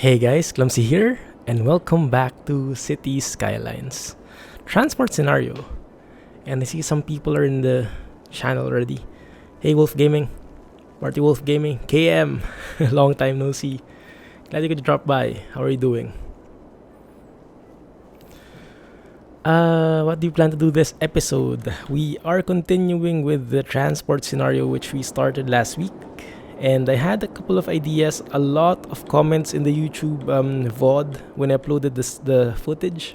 Hey guys, Clumsy here, and welcome back to City Skylines Transport Scenario. And I see some people are in the channel already. Hey Wolf Gaming, Marty Wolf Gaming, KM, long time no see. Glad you could drop by. How are you doing? What do you plan to do this episode? We are continuing with the transport scenario which we started last week. And I had a couple of ideas, a lot of comments in the YouTube VOD when I uploaded the footage.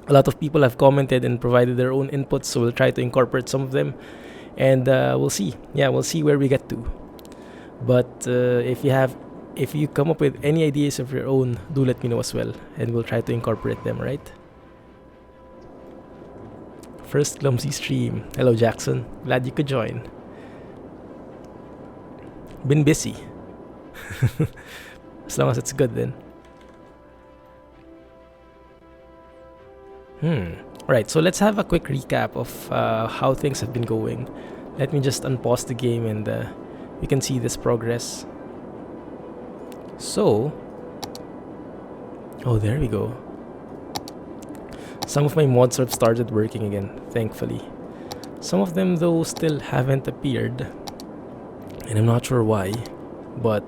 A lot of people have commented and provided their own inputs, so we'll try to incorporate some of them. And we'll see. Yeah, we'll see where we get to. But if you come up with any ideas of your own, do let me know as well, and we'll try to incorporate them, right? First Clumsy stream. Hello Jackson, glad you could join. Been busy. As long as it's good then. Right, so let's have a quick recap of how things have been going. Let me just unpause the game and we can see this progress. So, oh, there we go. Some of my mods have started working again, thankfully. Some of them though still haven't appeared. And I'm not sure why, but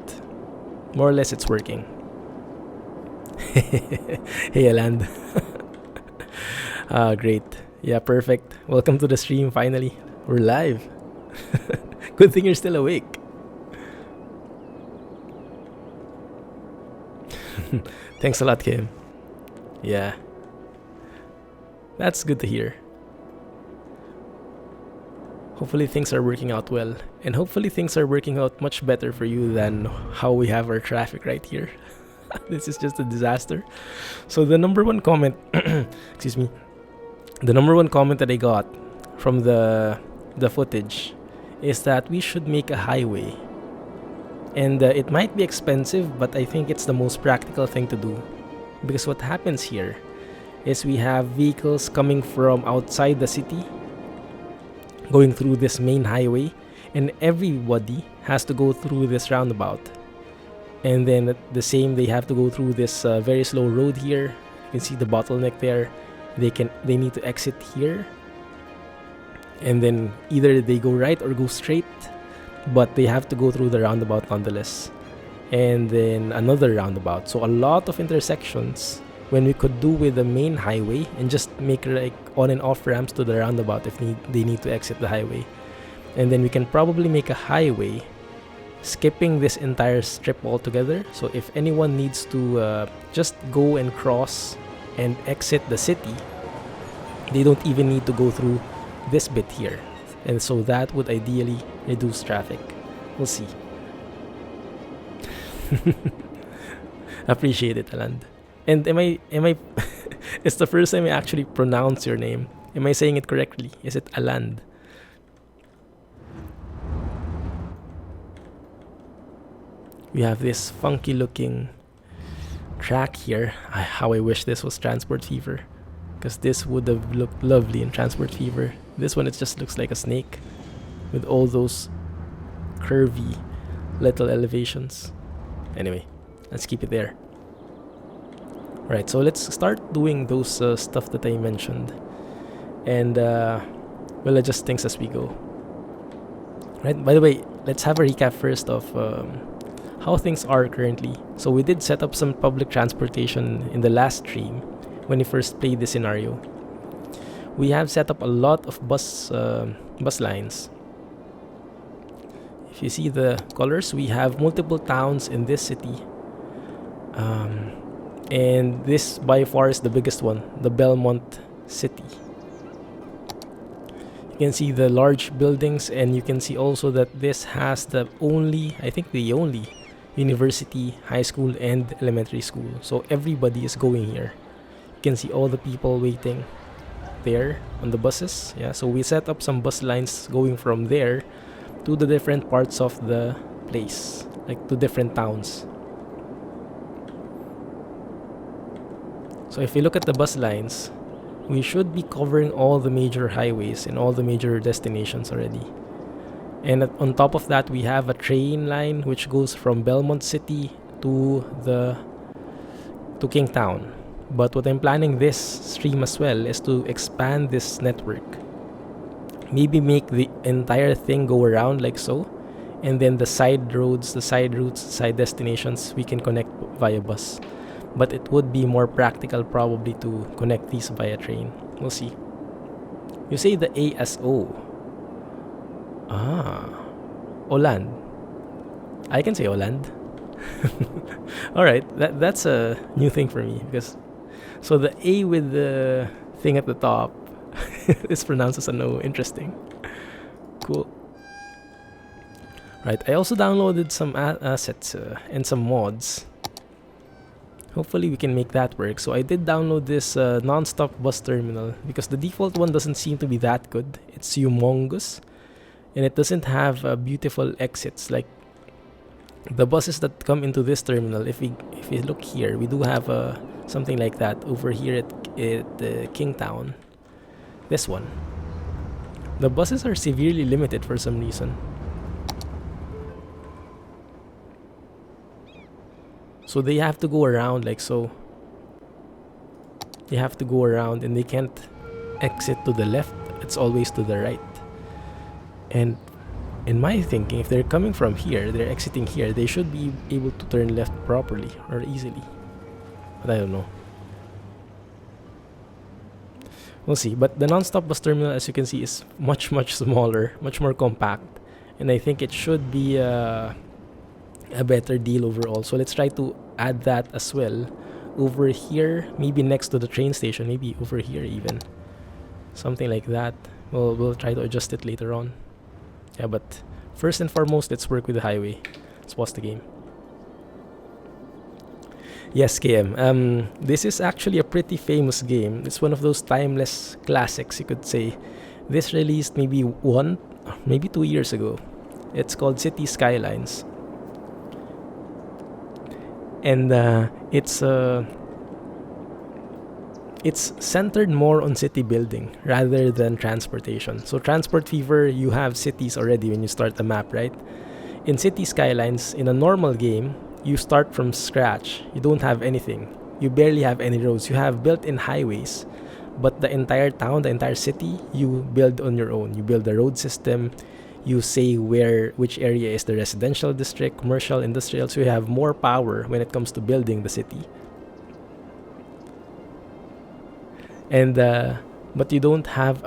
more or less it's working. Hey Aland. Great. Yeah, perfect. Welcome to the stream finally. We're live. Good thing you're still awake. Thanks a lot, Kim. Yeah. That's good to hear. Hopefully things are working out well, and hopefully things are working out much better for you than how we have our traffic right here. This is just a disaster. So the number one comment, excuse me, the number one comment that I got from the footage is that we should make a highway. And it might be expensive, but I think it's the most practical thing to do. Because what happens here is we have vehicles coming from outside the city going through this main highway, and everybody has to go through this roundabout. And then the same, they have to go through this very slow road here. You can see the bottleneck there. They need to exit here, and then either they go right or go straight, but they have to go through the roundabout nonetheless. And then another roundabout. So a lot of intersections when we could do with the main highway and just make like on and off ramps to the roundabout if they need to exit the highway. And then we can probably make a highway skipping this entire strip altogether. So if anyone needs to just go and cross and exit the city, they don't even need to go through this bit here. And so that would ideally reduce traffic. We'll see. Appreciate it, Aland. And am I it's the first time I actually pronounce your name. Am I saying it correctly? Is it Aland? We have this funky looking track here. How I wish this was Transport Fever, because this would have looked lovely in Transport Fever. This one, it just looks like a snake with all those curvy little elevations. Anyway, let's keep it there. Right, so let's start doing those stuff that I mentioned, and we'll adjust things as we go. Right, by the way, let's have a recap first of how things are currently. So we did set up some public transportation in the last stream when we first played the scenario. We have set up a lot of bus lines. If you see the colors, we have multiple towns in this city. And this by far is the biggest one, the Belmont city. You can see the large buildings, and you can see also that this has the only university, high school, and elementary school. So everybody is going here. You can see all the people waiting there on the buses. Yeah, so we set up some bus lines going from there to the different parts of the place, like to different towns. So if you look at the bus lines, we should be covering all the major highways and all the major destinations already. And on top of that, we have a train line which goes from Belmont City to the to Kingtown. But what I'm planning this stream as well is to expand this network. Maybe make the entire thing go around like so, and then the side roads, the side routes, side destinations, we can connect via bus. But it would be more practical probably to connect these via train. We'll see. You say the ASO. Ah. Oland. I can say Oland. Alright, that's a new thing for me because so the A with the thing at the top is pronounced as an O. Interesting. Cool. Right, I also downloaded some assets and some mods. Hopefully we can make that work. So I did download this non-stop bus terminal because the default one doesn't seem to be that good. It's humongous and it doesn't have beautiful exits like the buses that come into this terminal. If we look here, we do have something like that over here at Kingtown. This one. The buses are severely limited for some reason. So they have to go around like so. They have to go around and they can't exit to the left. It's always to the right. And in my thinking, if they're coming from here, they're exiting here, they should be able to turn left properly or easily. But I don't know. We'll see. But the non-stop bus terminal, as you can see, is much smaller, much more compact. And I think it should be a better deal overall. So let's try to add that as well over here, maybe next to the train station, maybe over here even, something like that. We'll try to adjust it later on. Yeah, but first and foremost, let's work with the highway. Let's pause the game. Yes, KM. This is actually a pretty famous game. It's one of those timeless classics, you could say. This released maybe 2 years ago. It's called City Skylines. And it's centered more on city building rather than transportation. So Transport Fever, you have cities already when you start the map, right? In City Skylines, in a normal game, you start from scratch. You don't have anything. You barely have any roads. You have built-in highways, but the entire town, the entire city, you build on your own. You build the road system. You say which area is the residential district, commercial, industrial, so you have more power when it comes to building the city. And but you don't have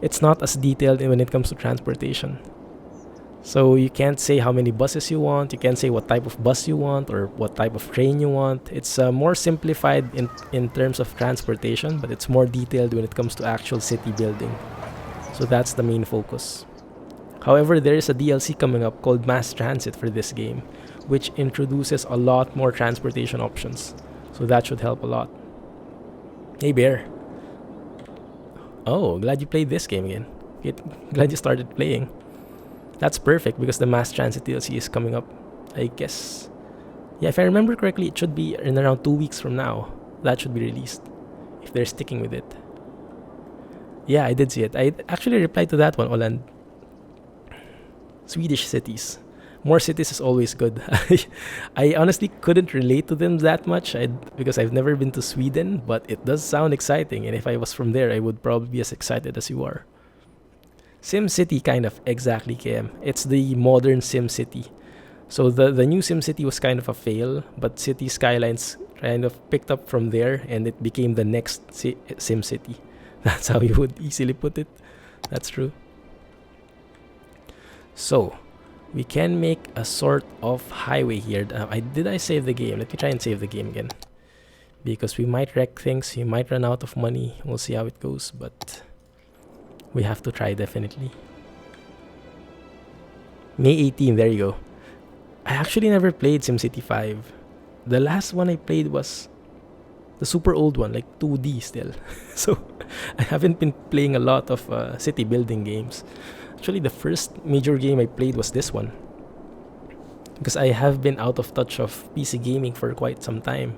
it's not as detailed when it comes to transportation. So you can't say how many buses you want, you can't say what type of bus you want or what type of train you want. It's more simplified in terms of transportation, but it's more detailed when it comes to actual city building. So that's the main focus. However, there is a DLC coming up called Mass Transit for this game, which introduces a lot more transportation options. So that should help a lot. Hey Bear. Oh, glad you played this game again. Glad you started playing. That's perfect because the Mass Transit DLC is coming up, I guess. Yeah, if I remember correctly, it should be in around 2 weeks from now. That should be released, if they're sticking with it. Yeah, I did see it. I actually replied to that one, Oland. Swedish cities. More cities is always good. I honestly couldn't relate to them that much because I've never been to Sweden, but it does sound exciting, and if I was from there, I would probably be as excited as you are. Sim City, kind of, exactly, KM. It's the modern Sim City. So the new Sim City was kind of a fail, but City Skylines kind of picked up from there, and it became the next Sim City. That's how you would easily put it. That's true. So, we can make a sort of highway here. Did I save the game? Let me try and save the game again. Because we might wreck things, we might run out of money. We'll see how it goes, but we have to try definitely. May 18, there you go. I actually never played SimCity 5. The last one I played was the super old one, like 2D still. So I haven't been playing a lot of city building games. Actually, the first major game I played was this one. Because I have been out of touch of PC gaming for quite some time.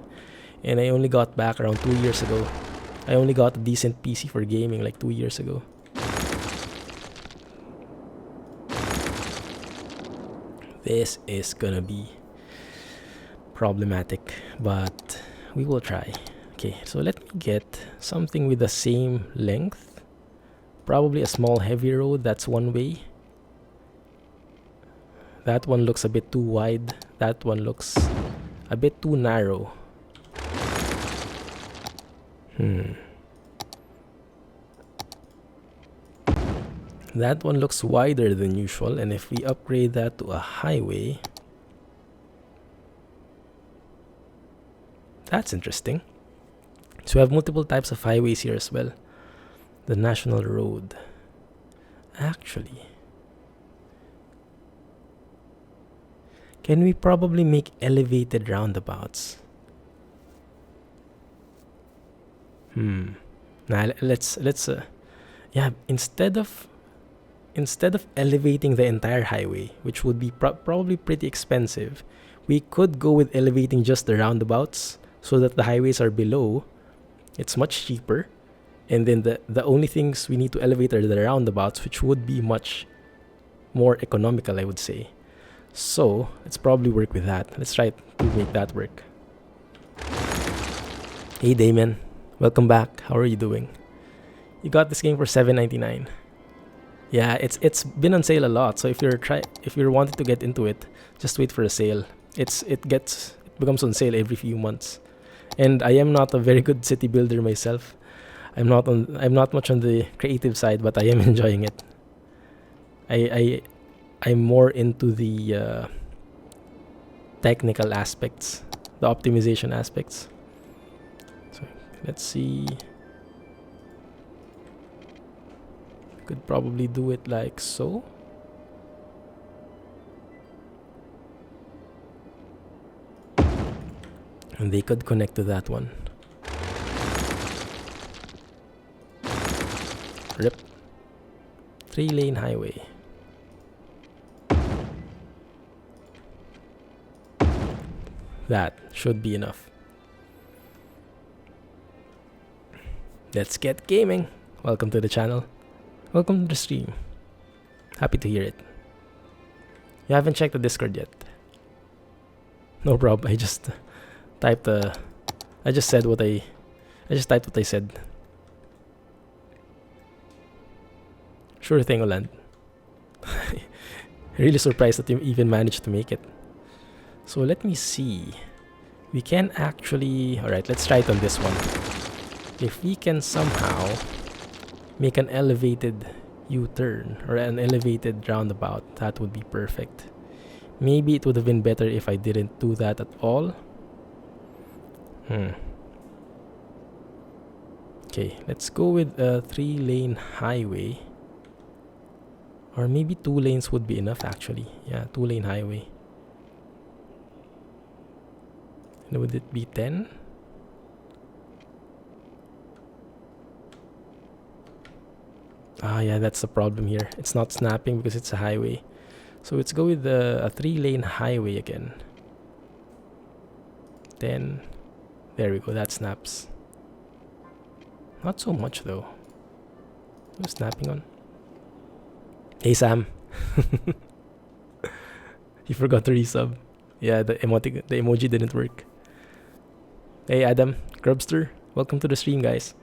And I only got back around 2 years ago. I only got a decent PC for gaming like 2 years ago. This is gonna be problematic, but we will try. Okay, so let me get something with the same length. Probably a small heavy road, that's one way. That one looks a bit too wide. That one looks a bit too narrow. That one looks wider than usual, and if we upgrade that to a highway, that's interesting. So we have multiple types of highways here as well. The national road. Actually, can we probably make elevated roundabouts? Now let's yeah, instead of elevating the entire highway, which would be probably pretty expensive, we could go with elevating just the roundabouts so that the highways are below. It's much cheaper, and then the only things we need to elevate are the roundabouts, which would be much more economical, I would say. So let's probably work with that. Let's try to make that work. Hey Damon, welcome back. How are you doing? You got this game for $7.99. Yeah, it's been on sale a lot. So if you're wanting to get into it, just wait for a sale. It becomes on sale every few months. And I am not a very good city builder myself. I'm not much on the creative side, but I am enjoying it. I'm more into the technical aspects, the optimization aspects. So let's see. Could probably do it like so. And they could connect to that one. Rip. 3-lane highway. That should be enough. Let's get gaming. Welcome to the channel. Welcome to the stream. Happy to hear it. You haven't checked the Discord yet. No problem. I just typed I just typed what I said. Sure thing, Oland. Really surprised that you even managed to make it. So let me see. We can actually... Alright, let's try it on this one. If we can somehow make an elevated U-turn or an elevated roundabout, that would be perfect. Maybe it would have been better if I didn't do that at all. Okay, let's go with a 3-lane highway. Or maybe 2 lanes would be enough actually. Yeah, 2-lane highway. And would it be 10? Ah, yeah, that's the problem here. It's not snapping because it's a highway. So let's go with a 3-lane highway again. 10. There we go, that snaps. Not so much though. Who's snapping on? Hey Sam. You forgot to resub. Yeah, the emoji didn't work. Hey Adam, Grubster, welcome to the stream, guys.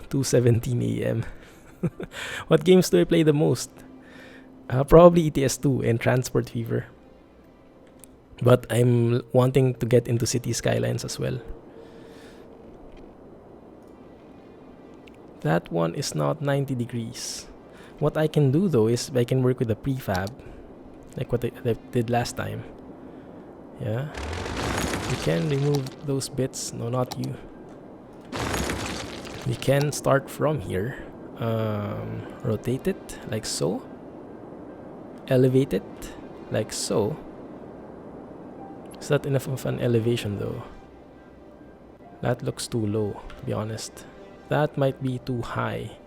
2:17 a.m. What games do I play the most? Probably ETS2 and Transport Fever. But I'm wanting to get into City Skylines as well. That one is not 90 degrees. What I can do though is I can work with the prefab, like what I did last time. Yeah. We can remove those bits. No, not you. We can start from here. Rotate it like so. Elevate it like so. Is that enough of an elevation though? That looks too low, to be honest. That might be too high.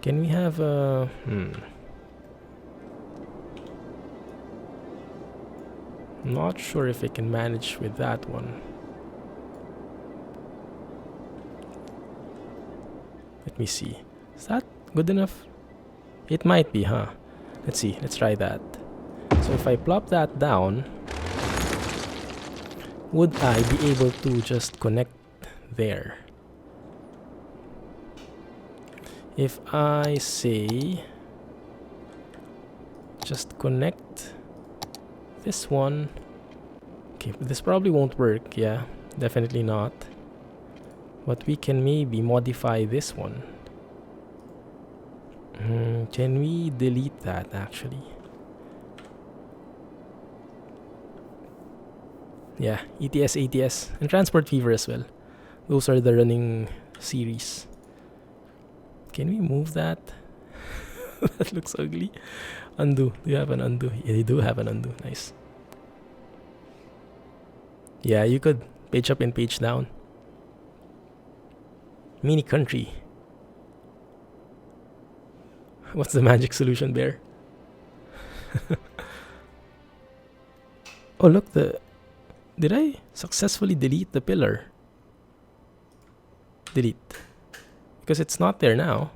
Can we have a... Not sure if I can manage with that one. Let me see. Is that good enough? It might be, huh? Let's see. Let's try that. So if I plop that down, would I be able to just connect there? If I say just connect this one. Okay, this probably won't work. Yeah, definitely not. But we can maybe modify this one. Can we delete that actually? Yeah, ETS, ATS, and Transport Fever as well. Those are the running series. Can we move that? That looks ugly. Undo. Do you have an undo? Yeah, they do have an undo. Nice. Yeah, you could page up and page down. Mini country. What's the magic solution, Bear? Oh, look, did I successfully delete the pillar? Delete. Because it's not there now.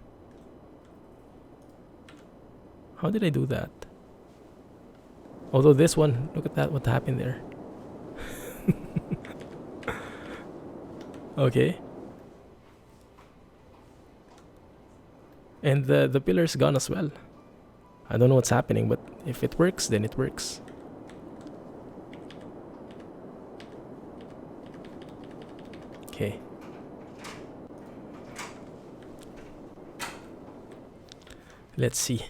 How did I do that? Although this one, look at that, what happened there. Okay. And the pillar's gone as well. I don't know what's happening, but if it works, then it works. Okay. Let's see.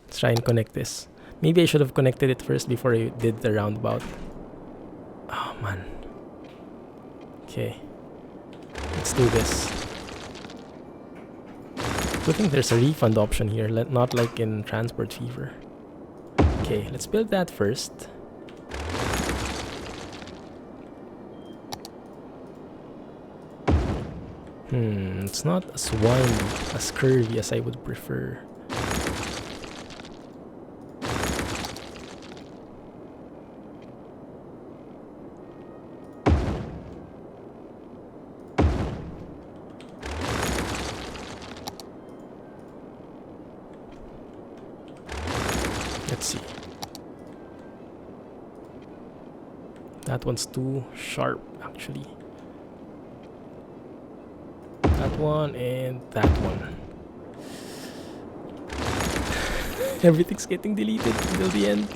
Let's try and connect this. Maybe I should have connected it first before I did the roundabout. Oh man. Okay. Let's do this. I think there's a refund option here, not like in Transport Fever. Okay, let's build that first. It's not as windy, as curvy as I would prefer. Let's see. That one's too sharp, actually. That one and that one. Everything's getting deleted until the end.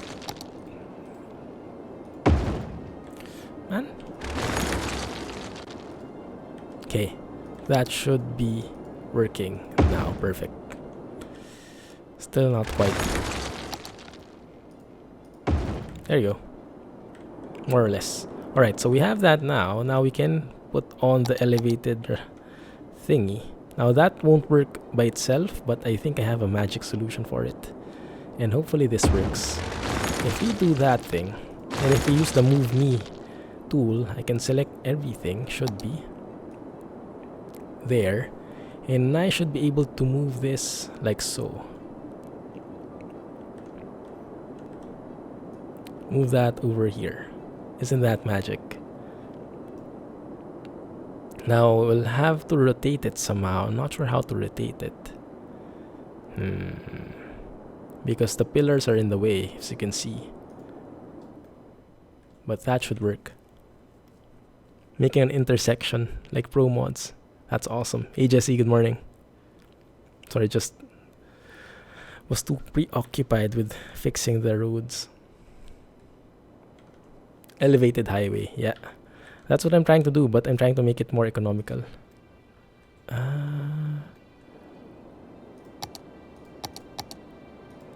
Man. Okay, that should be working now. Perfect. Still not quite. There you go. More or less. Alright, so we have that now. Now we can put on the elevated thingy. Now that won't work by itself, but I think I have a magic solution for it. And hopefully this works. If we do that thing, and if we use the Move Me tool, I can select everything, should be. There. And I should be able to move this like so. Move that over here. Isn't that magic? Now we'll have to rotate it somehow. I'm not sure how to rotate it. Because the pillars are in the way, as you can see. But that should work. Making an intersection like pro mods. That's awesome. Hey Jesse, good morning. Sorry, just was too preoccupied with fixing the roads. Elevated highway, yeah. That's what I'm trying to do, but I'm trying to make it more economical.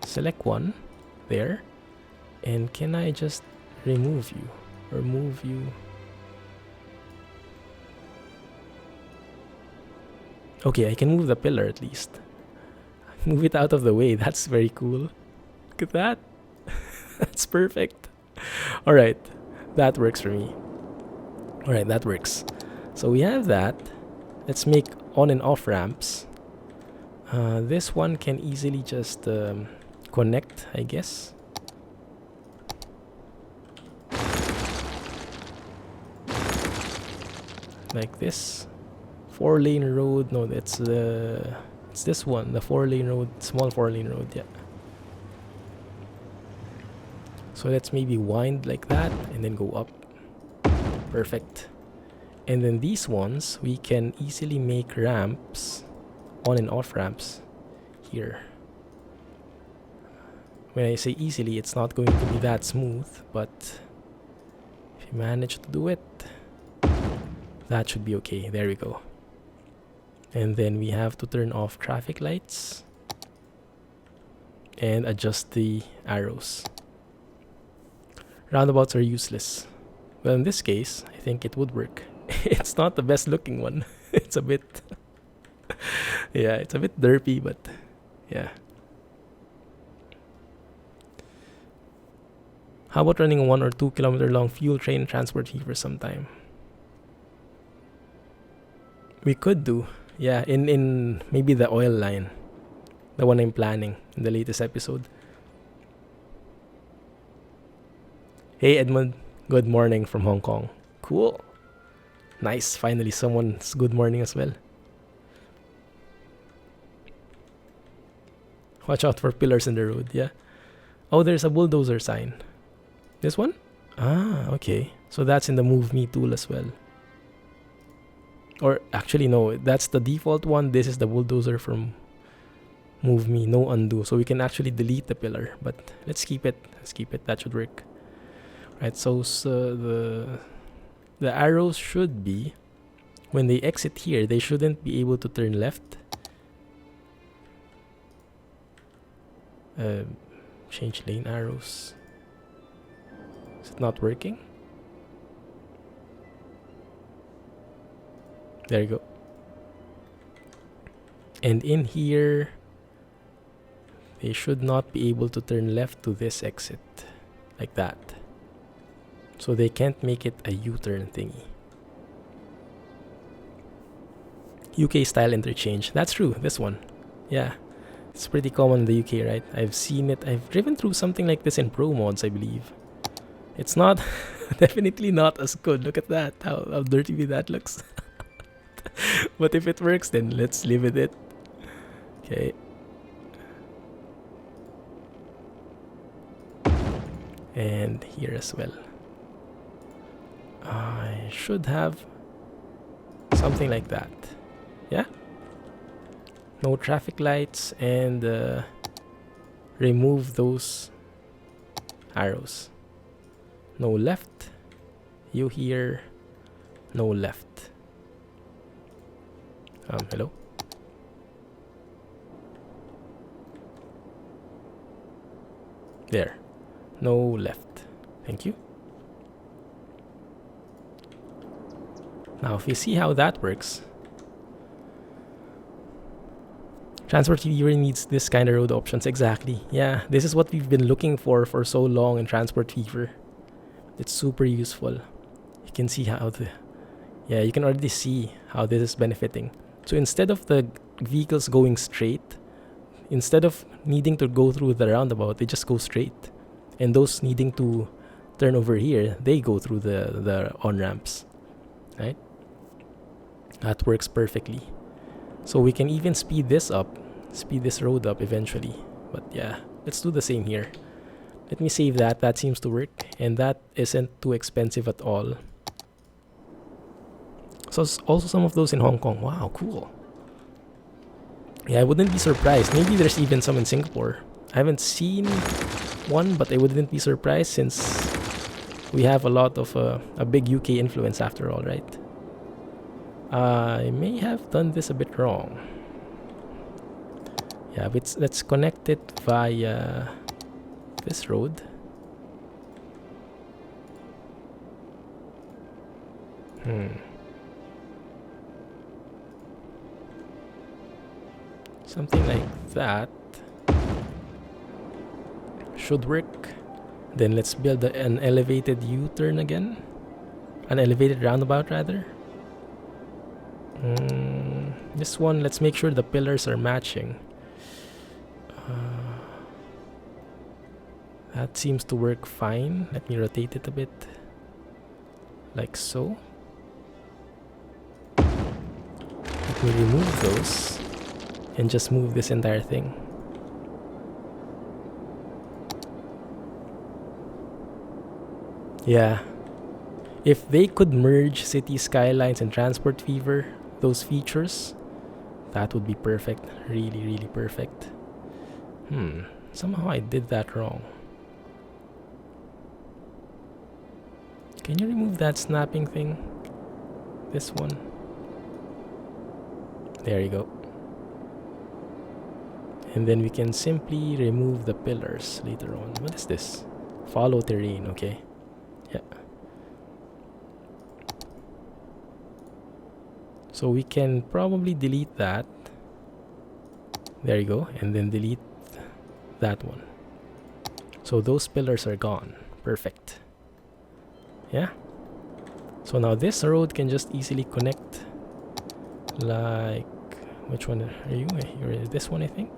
Select one, there. And can I just remove you? Or move you? Okay, I can move the pillar at least. Move it out of the way, that's very cool. Look at that. That's perfect. Alright. That works for me. Alright, that works. So we have that. Let's make on and off ramps. This one can easily just connect, I guess. Like this. 4-lane road. No, it's this one. The 4-lane road. Small 4-lane road, yeah. So let's maybe wind like that and then go up. Perfect. And then these ones, we can easily make ramps, on and off ramps here. When I say easily, it's not going to be that smooth, but if you manage to do it, that should be okay. There we go. And then we have to turn off traffic lights and adjust the arrows. Roundabouts are useless. Well, in this case, I think it would work. It's not the best looking one. It's a bit... yeah, it's a bit derpy, but yeah. How about running a 1 or 2 kilometer long fuel train transport fee for some time? We could do, yeah, in maybe the oil line, the one I'm planning in the latest episode. Hey Edmund, good morning from Hong Kong. Cool. Nice, finally someone's good morning as well. Watch out for pillars in the road, yeah. Oh, there's a bulldozer sign. This one? Ah, okay. So that's in the Move Me tool as well. Or actually, no, that's the default one. This is the bulldozer from Move Me, no undo. So we can actually delete the pillar, but let's keep it. Let's keep it. That should work. Right, so the arrows should be, when they exit here, they shouldn't be able to turn left. Change lane arrows. Is it not working? There you go. And in here, they should not be able to turn left to this exit. Like that. So they can't make it a U-turn thingy. UK style interchange. That's true, this one. Yeah. It's pretty common in the UK, right? I've seen it. I've driven through something like this in Pro Mods, I believe. It's not... definitely not as good. Look at that. How dirty that looks. But if it works, then let's live with it. Okay. And here as well. I should have something like that. Yeah? No traffic lights and remove those arrows. No left. You here. No left. Hello? There. No left. Thank you. Now, if you see how that works, Transport TV really needs this kind of road options. Exactly. Yeah, this is what we've been looking for so long in Transport Fever. It's super useful. You can see how you can already see how this is benefiting. So instead of the vehicles going straight, instead of needing to go through the roundabout, they just go straight. And those needing to turn over here, they go through the on-ramps. Right? That works perfectly. So we can even speed this road up eventually. But yeah, let's do the same here. Let me save that. That seems to work. And that isn't too expensive at all. So also some of those in Hong Kong. Wow, cool. Yeah, I wouldn't be surprised. Maybe there's even some in Singapore. I haven't seen one, but I wouldn't be surprised since we have a lot of a big UK influence after all, right? I may have done this a bit wrong. Yeah, but let's connect it via this road. Something like that should work. Then let's build an elevated U-turn again. An elevated roundabout rather. This one, let's make sure the pillars are matching. That seems to work fine. Let me rotate it a bit. Like so. Let me remove those. And just move this entire thing. Yeah. If they could merge City Skylines and Transport Fever, those features, that would be perfect. Really, really perfect. Somehow I did that wrong. Can you remove that snapping thing? This one. There you go. And then we can simply remove the pillars later on. What is this? Follow terrain, okay. Yeah. So we can probably delete that. There you go. And then delete that one. So those pillars are gone. Perfect. Yeah. So now this road can just easily connect. Like, which one are you? You're this one, I think.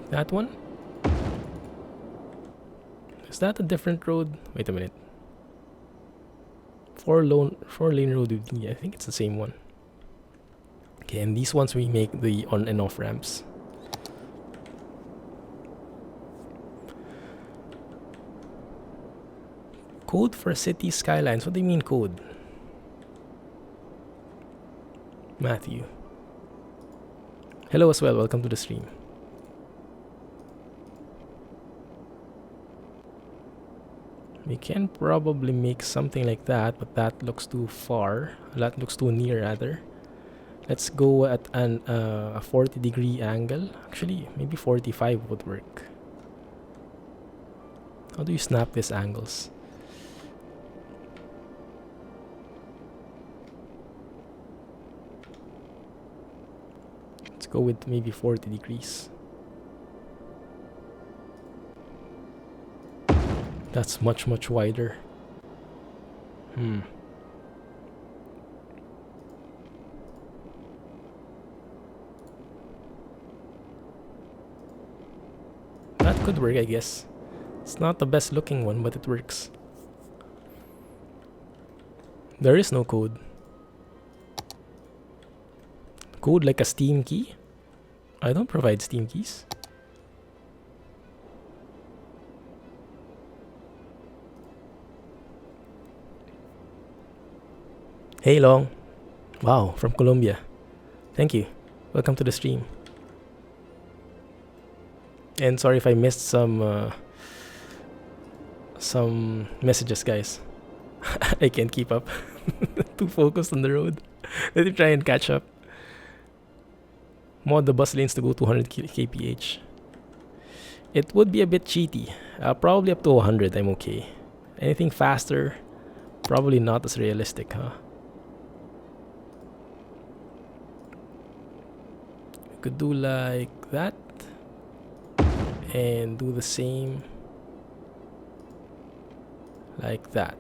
That one? Is that a different road? Wait a minute. Four lane road. Yeah, I think it's the same one. Okay, and these ones we make the on and off ramps. Code for City Skylines. What do you mean code? Matthew. Hello as well. Welcome to the stream. We can probably make something like that, but that looks too far. That looks too near, rather. Let's go at a 40-degree angle. Actually, maybe 45 would work. How do you snap these angles? Let's go with maybe 40 degrees. That's much wider. That could work, I guess. It's not the best looking one, but it works. There is no code. Code like a Steam key? I don't provide Steam keys. Hey Long. Wow, from Colombia. Thank you. Welcome to the stream. And sorry if I missed some messages, guys. I can't keep up. Too focused on the road. Let me try and catch up. Mod the bus lanes to go 200 kph. It would be a bit cheaty. Probably up to 100, I'm okay. Anything faster, probably not as realistic, huh? We could do like that. And do the same like that.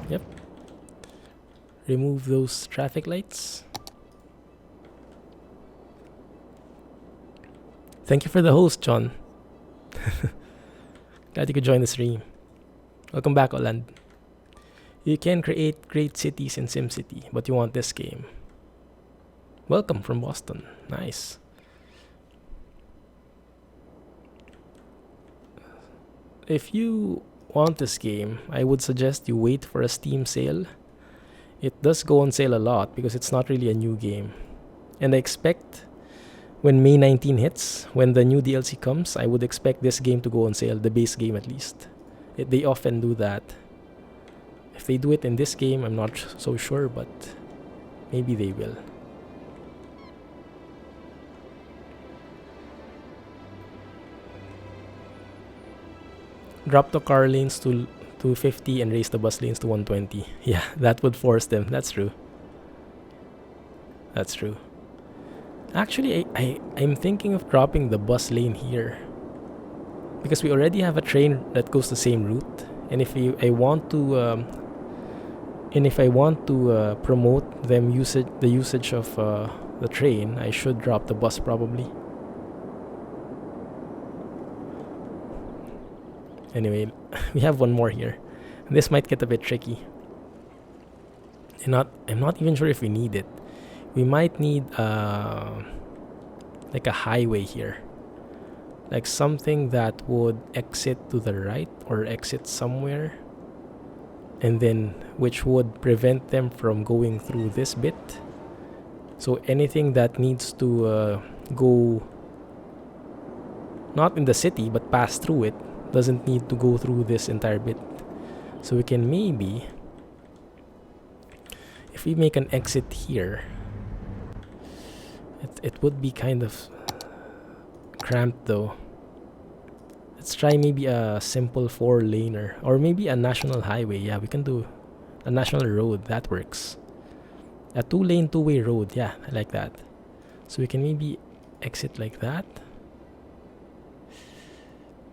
Yep. Remove those traffic lights. Thank you for the host, John. Glad you could join the stream. Welcome back, Oland. You can create great cities in SimCity, but you want this game. Welcome from Boston. Nice. If you want this game, I would suggest you wait for a Steam sale. It does go on sale a lot because it's not really a new game. And I expect when May 19 hits, when the new DLC comes, I would expect this game to go on sale, the base game at least. They often do that. If they do it in this game, I'm not so sure, but maybe they will. Drop the car lanes to 250 and raise the bus lanes to 120. Yeah, that would force them. That's true. That's true. Actually, I'm thinking of dropping the bus lane here. Because we already have a train that goes the same route. And if I want to promote them the usage of the train, I should drop the bus probably. Anyway, we have one more here. This might get a bit tricky. I'm not even sure if we need it. We might need like a highway here. like something that would exit to the right or exit somewhere, and then which would prevent them from going through this bit. So anything that needs to go not in the city but pass through it doesn't need to go through this entire bit. So we can maybe, if we make an exit here, it would be kind of cramped though. Let's try maybe a simple 4-laner or maybe a national highway. Yeah, we can do a national road. That works. A 2-lane, 2-way road. Yeah, I like that. So we can maybe exit like that.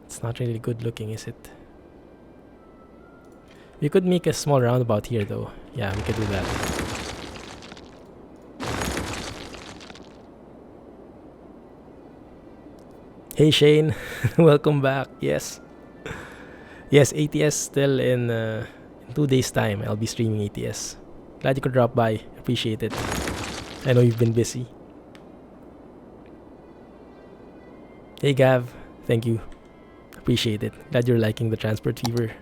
It's not really good looking, is it? We could make a small roundabout here though. Yeah, we could do that. Hey Shane, welcome back. Yes, ATS still in 2 days time. I'll be streaming ATS. Glad you could drop by. Appreciate it. I know you've been busy. Hey Gav, thank you. Appreciate it. Glad you're liking the Transport Fever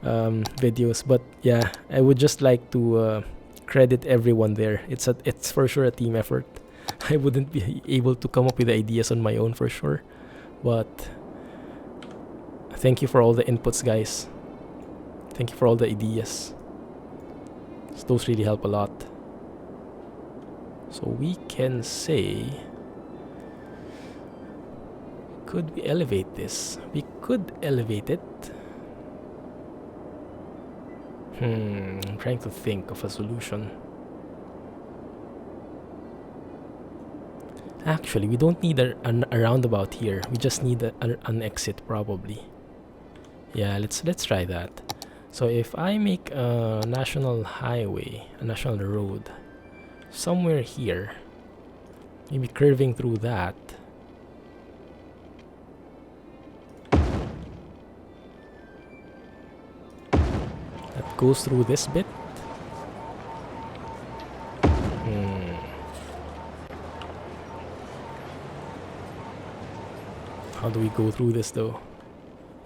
videos. But yeah, I would just like to credit everyone there. It's for sure a team effort. I wouldn't be able to come up with ideas on my own for sure, but thank you for all the inputs, guys. Thank you for all the ideas. Those really help a lot. So we can say, could we elevate this? We could elevate it. I'm trying to think of a solution. Actually, we don't need a roundabout here. We just need an exit probably. Yeah, let's try that. So if I make a national highway, a national road, somewhere here, maybe curving through that. That goes through this bit. How do we go through this though?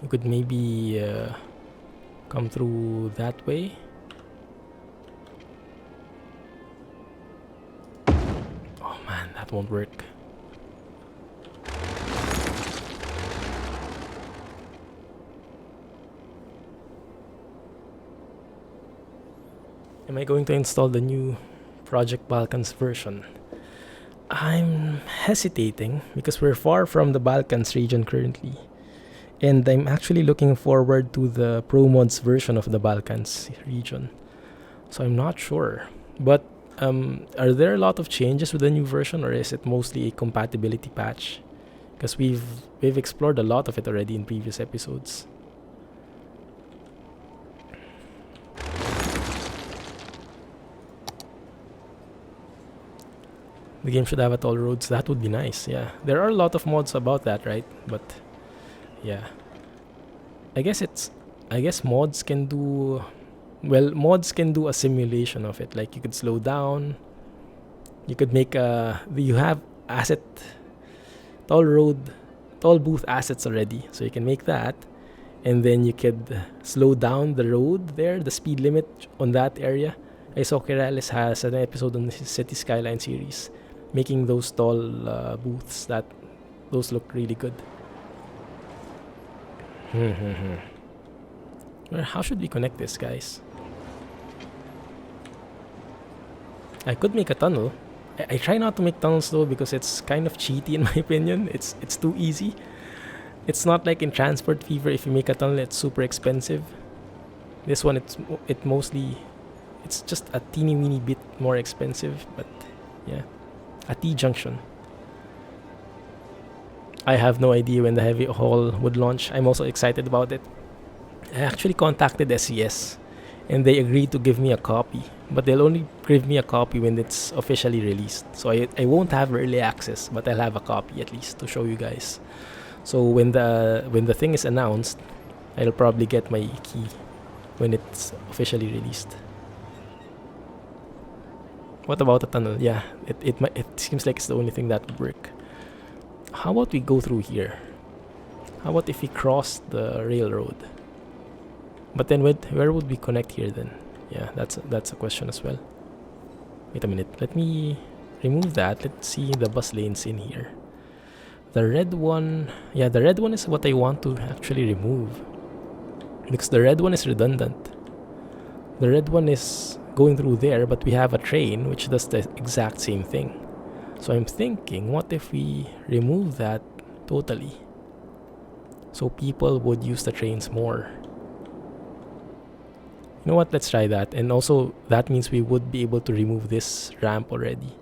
We could maybe come through that way. Oh man, that won't work. Am I going to install the new Project Balkans version? I'm hesitating because we're far from the Balkans region currently. And I'm actually looking forward to the Pro Mods version of the Balkans region. So I'm not sure. But are there a lot of changes with the new version, or is it mostly a compatibility patch? Because we've explored a lot of it already in previous episodes. The game should have at all roads. That would be nice. Yeah, there are a lot of mods about that, right? But yeah, I guess mods can do, well, mods can do a simulation of it. Like you could slow down, you could make you have toll booth assets already, so you can make that, and then you could slow down the road there, the speed limit on that area. I saw Kirales has an episode on the City Skyline series making those toll booths. Those look really good. Well, how should we connect this, guys? I could make a tunnel. I try not to make tunnels though because it's kind of cheaty in my opinion. It's too easy. It's not like in Transport Fever. If you make a tunnel, it's super expensive. This one, it's just a teeny weeny bit more expensive. But yeah, a T-junction. I have no idea when the heavy haul would launch. I'm also excited about it. I actually contacted SES and they agreed to give me a copy, but they'll only give me a copy when it's officially released. So I won't have early access, but I'll have a copy at least to show you guys. So when the thing is announced, I'll probably get my key when it's officially released. What about the tunnel? Yeah, it seems like it's the only thing that would work. How about we go through here? How about if we cross the railroad? But then where would we connect here then? Yeah, that's a question as well. Wait a minute. Let me remove that. Let's see the bus lanes in here. The red one, yeah, the red one is what I want to actually remove, because the red one is redundant. The red one is going through there, but we have a train which does the exact same thing. So I'm thinking, what if we remove that totally? So people would use the trains more. You know what, let's try that. And also that means we would be able to remove this ramp already.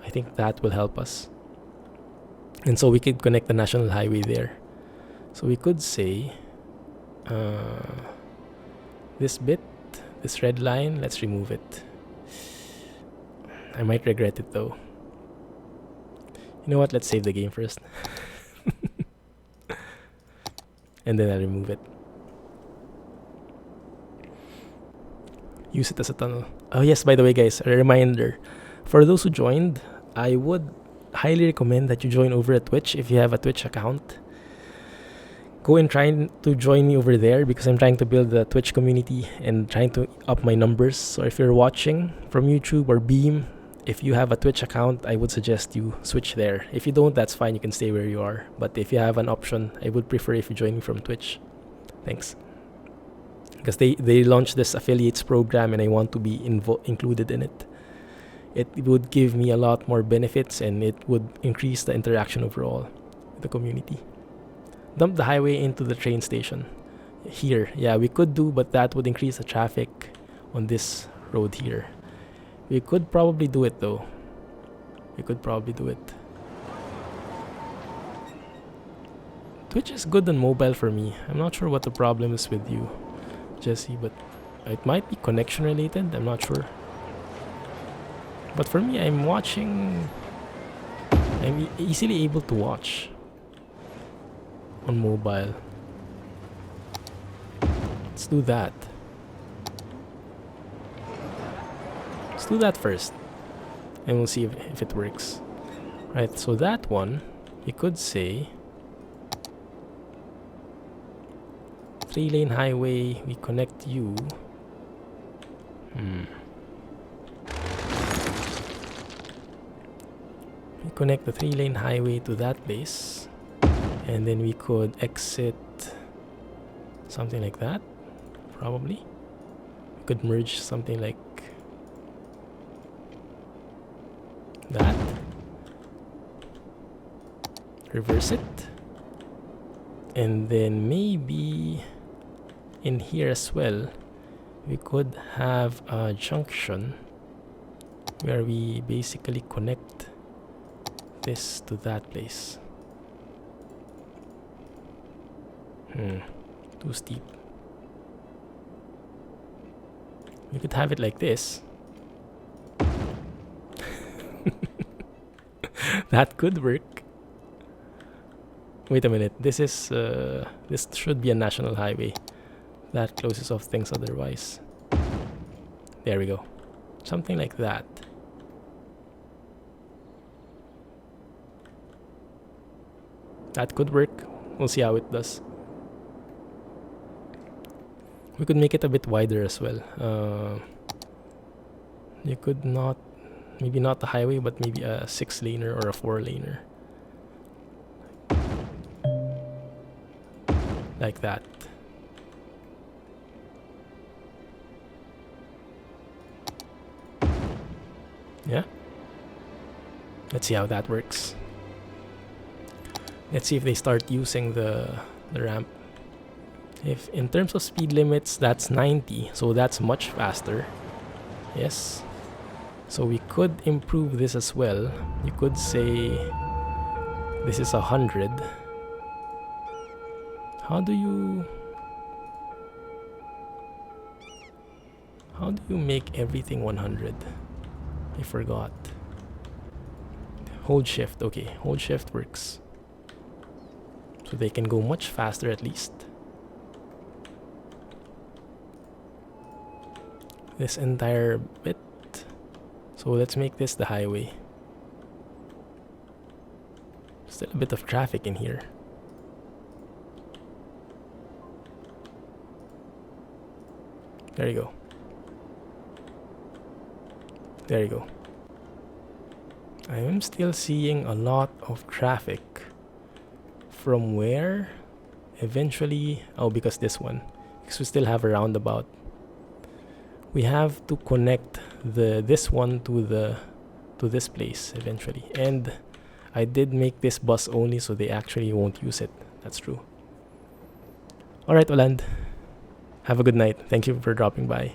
I think that will help us. And so we could connect the national highway there. So we could say this bit, this red line, let's remove it. I might regret it though. You know what, let's save the game first. And then I'll remove it. Use it as a tunnel. Oh yes, by the way guys, a reminder. For those who joined, I would highly recommend that you join over at Twitch if you have a Twitch account. Go and try to join me over there, because I'm trying to build the Twitch community and trying to up my numbers. So if you're watching from YouTube or Beam, if you have a Twitch account, I would suggest you switch there. If you don't, that's fine, you can stay where you are. But if you have an option, I would prefer if you join me from Twitch. Thanks. Because they launched this affiliates program and I want to be included in it. It would give me a lot more benefits and it would increase the interaction overall with the community. Dump the highway into the train station. Here, yeah, we could do, but that would increase the traffic on this road here. We could probably do it though. We could probably do it. Twitch is good on mobile for me. I'm not sure what the problem is with you, Jesse, but it might be connection related. I'm not sure. But for me, I'm easily able to watch on mobile. Let's do that. Let's do that first, and we'll see if it works. Right, so that one, you could say 3-lane highway, we connect you. We connect the 3-lane highway to that place, and then we could exit something like that. Probably we could merge something like that, reverse it, and then maybe in here as well we could have a junction where we basically connect this to that place. Too steep. We could have it like this. That could work. Wait a minute. This is this should be a national highway. That closes off things otherwise. There we go. Something like that. That could work. We'll see how it does. We could make it a bit wider as well. You could not, maybe not the highway, but maybe a 6-laner or a 4-laner. Like that. Yeah. Let's see how that works. Let's see if they start using the ramp. If in terms of speed limits, that's 90, so that's much faster. Yes. So we could improve this as well. You could say this is 100. How do you make everything 100? I forgot. Hold shift. Okay, hold shift works. So they can go much faster at least. This entire bit. So let's make this the highway. Still a bit of traffic in here. There you go. There you go. I am still seeing a lot of traffic. From where? Eventually, oh, because this one. Because we still have a roundabout. We have to connect this one to this place eventually. And I did make this bus only, so they actually won't use it. That's true. Alright, Oland. Have a good night. Thank you for dropping by.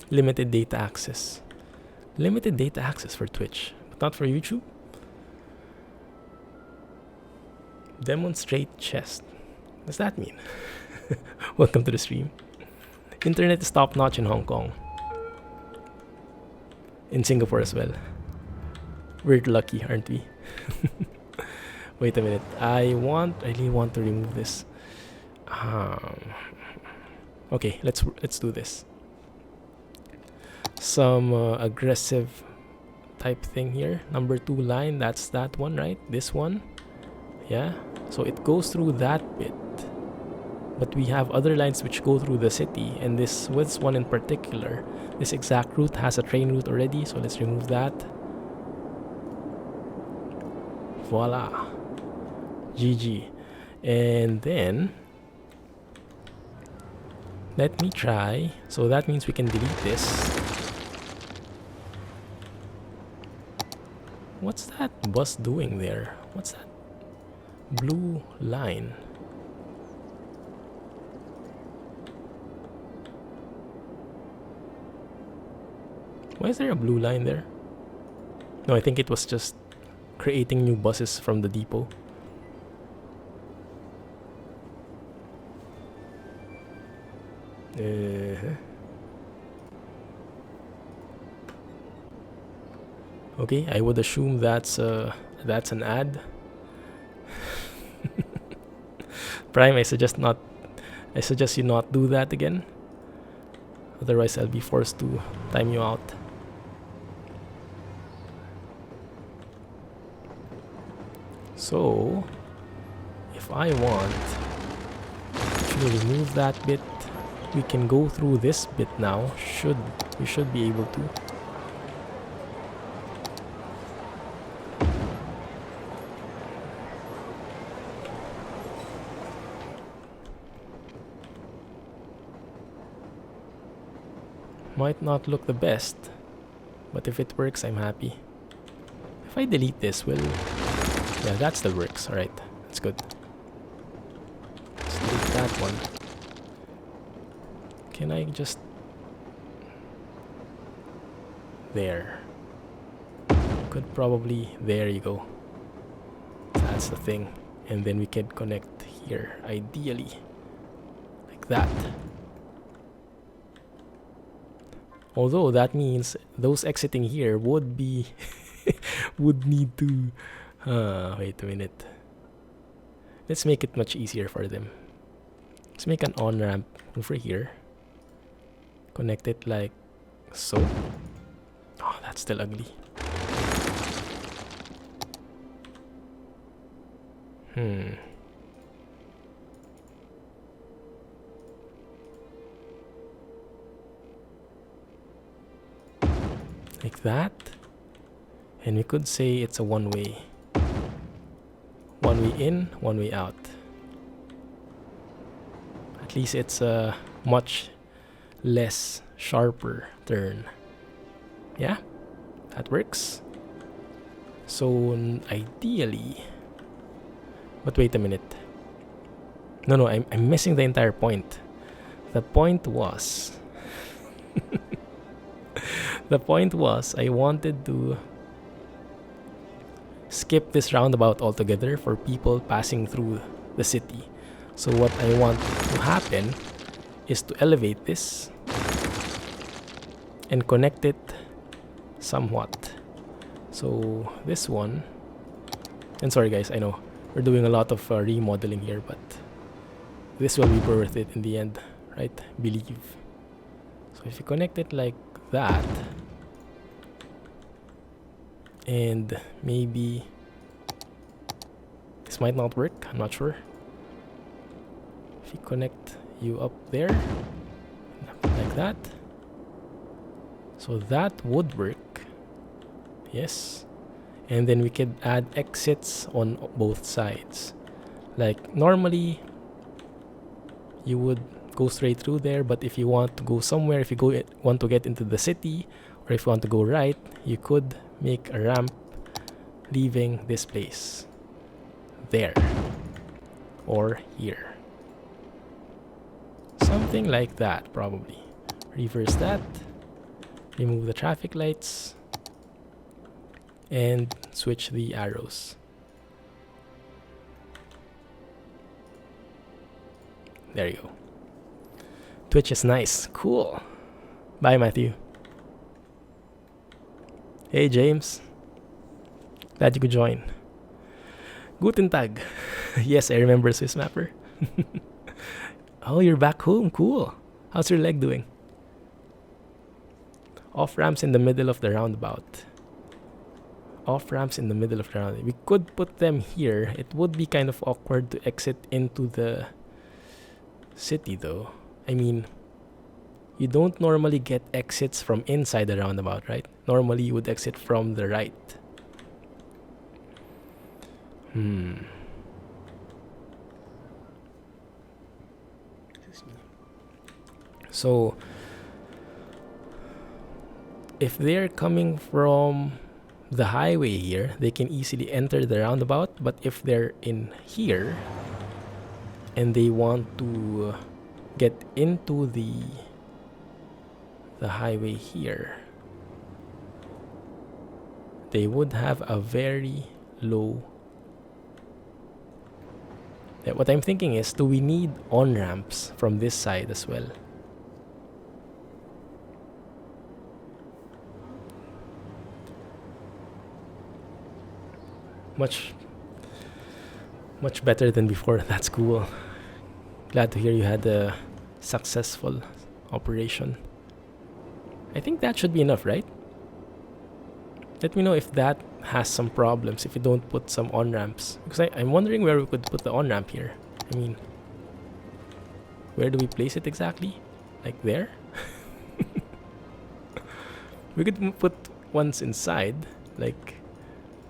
Limited data access. Limited data access for Twitch, but not for YouTube. Demonstrate chest. What does that mean? Welcome to the stream. Internet is top notch in Hong Kong. In Singapore as well. We're lucky, aren't we? Wait a minute. I really want to remove this. Okay, let's do this. Some aggressive type thing here. Number 2 line, that's that one, right? This one. Yeah. So it goes through that bit. But we have other lines which go through the city, and this one in particular, this exact route has a train route already, so let's remove that. Voila. GG. And then let me try. So that means we can delete this. What's that bus doing there? What's that blue line? Why is there a blue line there? No, I think it was just creating new buses from the depot. Okay, I would assume that's an ad. Prime, I suggest you not do that again. Otherwise, I'll be forced to time you out. So, if I want to remove that bit, we can go through this bit now. We should be able to. Might not look the best, but if it works, I'm happy. If I delete this, yeah, that still works. Alright, that's good. Let's delete that one. Can I just... There. Could probably... There you go. That's the thing. And then we can connect here, ideally. Like that. Although that means those exiting here would be... would need to... wait a minute. Let's make it much easier for them. Let's make an on-ramp over here. Connect it like so. Oh, that's still ugly. Like that. And we could say it's a one-way. One way in, one way out. At least it's a much less sharper turn. Yeah, that works. So ideally, but wait a minute. No, I'm missing the entire point. The point was I wanted to skip this roundabout altogether for people passing through the city. So what I want to happen is to elevate this and connect it somewhat. So this one, and sorry guys, I know we're doing a lot of remodeling here, but this will be worth it in the end, right? Believe. So if you connect it like that, and maybe this might not work, I'm not sure. If you connect you up there, like that. So that would work. Yes. And then we could add exits on both sides. Like normally you would go straight through there, but if you want to go somewhere, if you want to get into the city, or if you want to go right, you could make a ramp leaving this place. There. Or here. Something like that, probably. Reverse that. Remove the traffic lights. And switch the arrows. There you go. Twitch is nice. Cool. Bye, Matthew. Hey, James. Glad you could join. Guten Tag. Yes, I remember Swiss Mapper. Oh, you're back home. Cool. How's your leg doing? Off ramps in the middle of the roundabout. Off ramps in the middle of the roundabout. We could put them here. It would be kind of awkward to exit into the city, though. I mean, you don't normally get exits from inside the roundabout, right? Normally, you would exit from the right. So, if they're coming from the highway here, they can easily enter the roundabout. But if they're in here and they want to get into the highway here, they would have a very low. What I'm thinking is, do we need on-ramps from this side as well? Much better than before. That's cool. Glad to hear you had a successful operation. I think that should be enough, right? Let me know if that has some problems, if you don't put some on-ramps. Because I'm wondering where we could put the on-ramp here. I mean, where do we place it exactly? Like there? We could put ones inside, like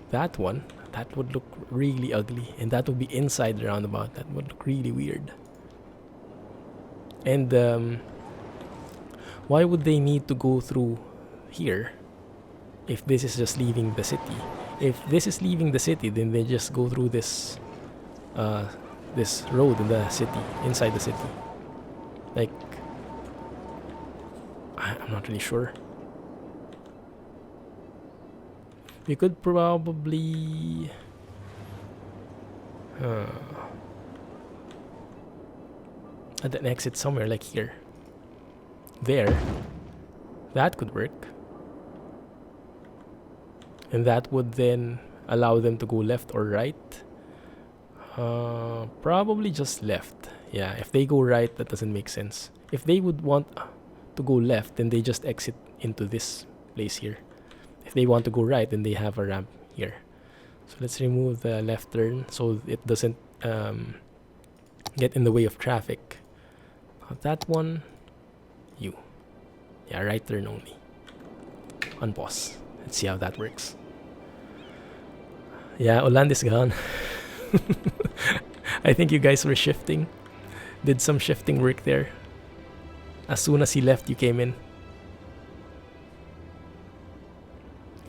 that one. That would look really ugly. And that would be inside the roundabout. That would look really weird. And why would they need to go through here if this is just leaving the city? If this is leaving the city, then they just go through this this road in the city, inside the city. Like, I'm not really sure. We could probably add an exit somewhere like here. There. That could work. And that would then allow them to go left or right. Probably just left. Yeah, if they go right, that doesn't make sense. If they would want to go left, then they just exit into this place here. If they want to go right, then they have a ramp here. So let's remove the left turn so it doesn't get in the way of traffic. That one, you. Yeah, right turn only. Unpause. Let's see how that works. Yeah, Oland is gone. I think you guys were shifting. Did some shifting work there. As soon as he left, you came in.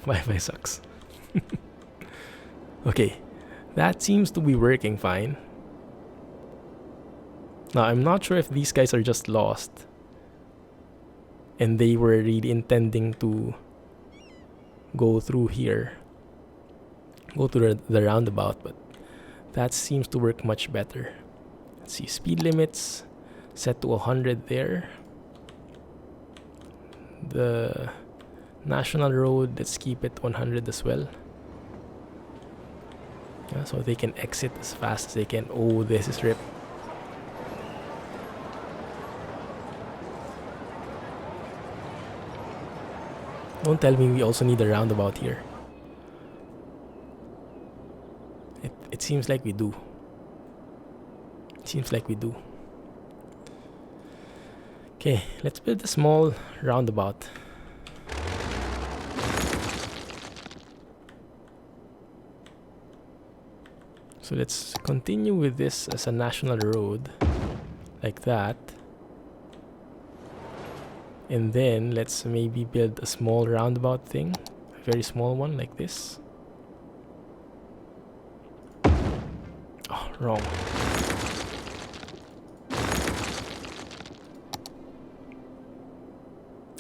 Wi-Fi sucks. Okay, that seems to be working fine. Now, I'm not sure if these guys are just lost and they were really intending to go through here, go to the roundabout, but that seems to work much better. Let's see, speed limits set to 100 there. The national road, let's keep it 100 as well. Yeah, so they can exit as fast as they can. Oh, this is rip. Don't tell me we also need a roundabout here. It seems like we do. It seems like we do. Okay, let's build a small roundabout. So let's continue with this as a national road, like that. And then let's maybe build a small roundabout thing, a very small one like this. Oh, wrong.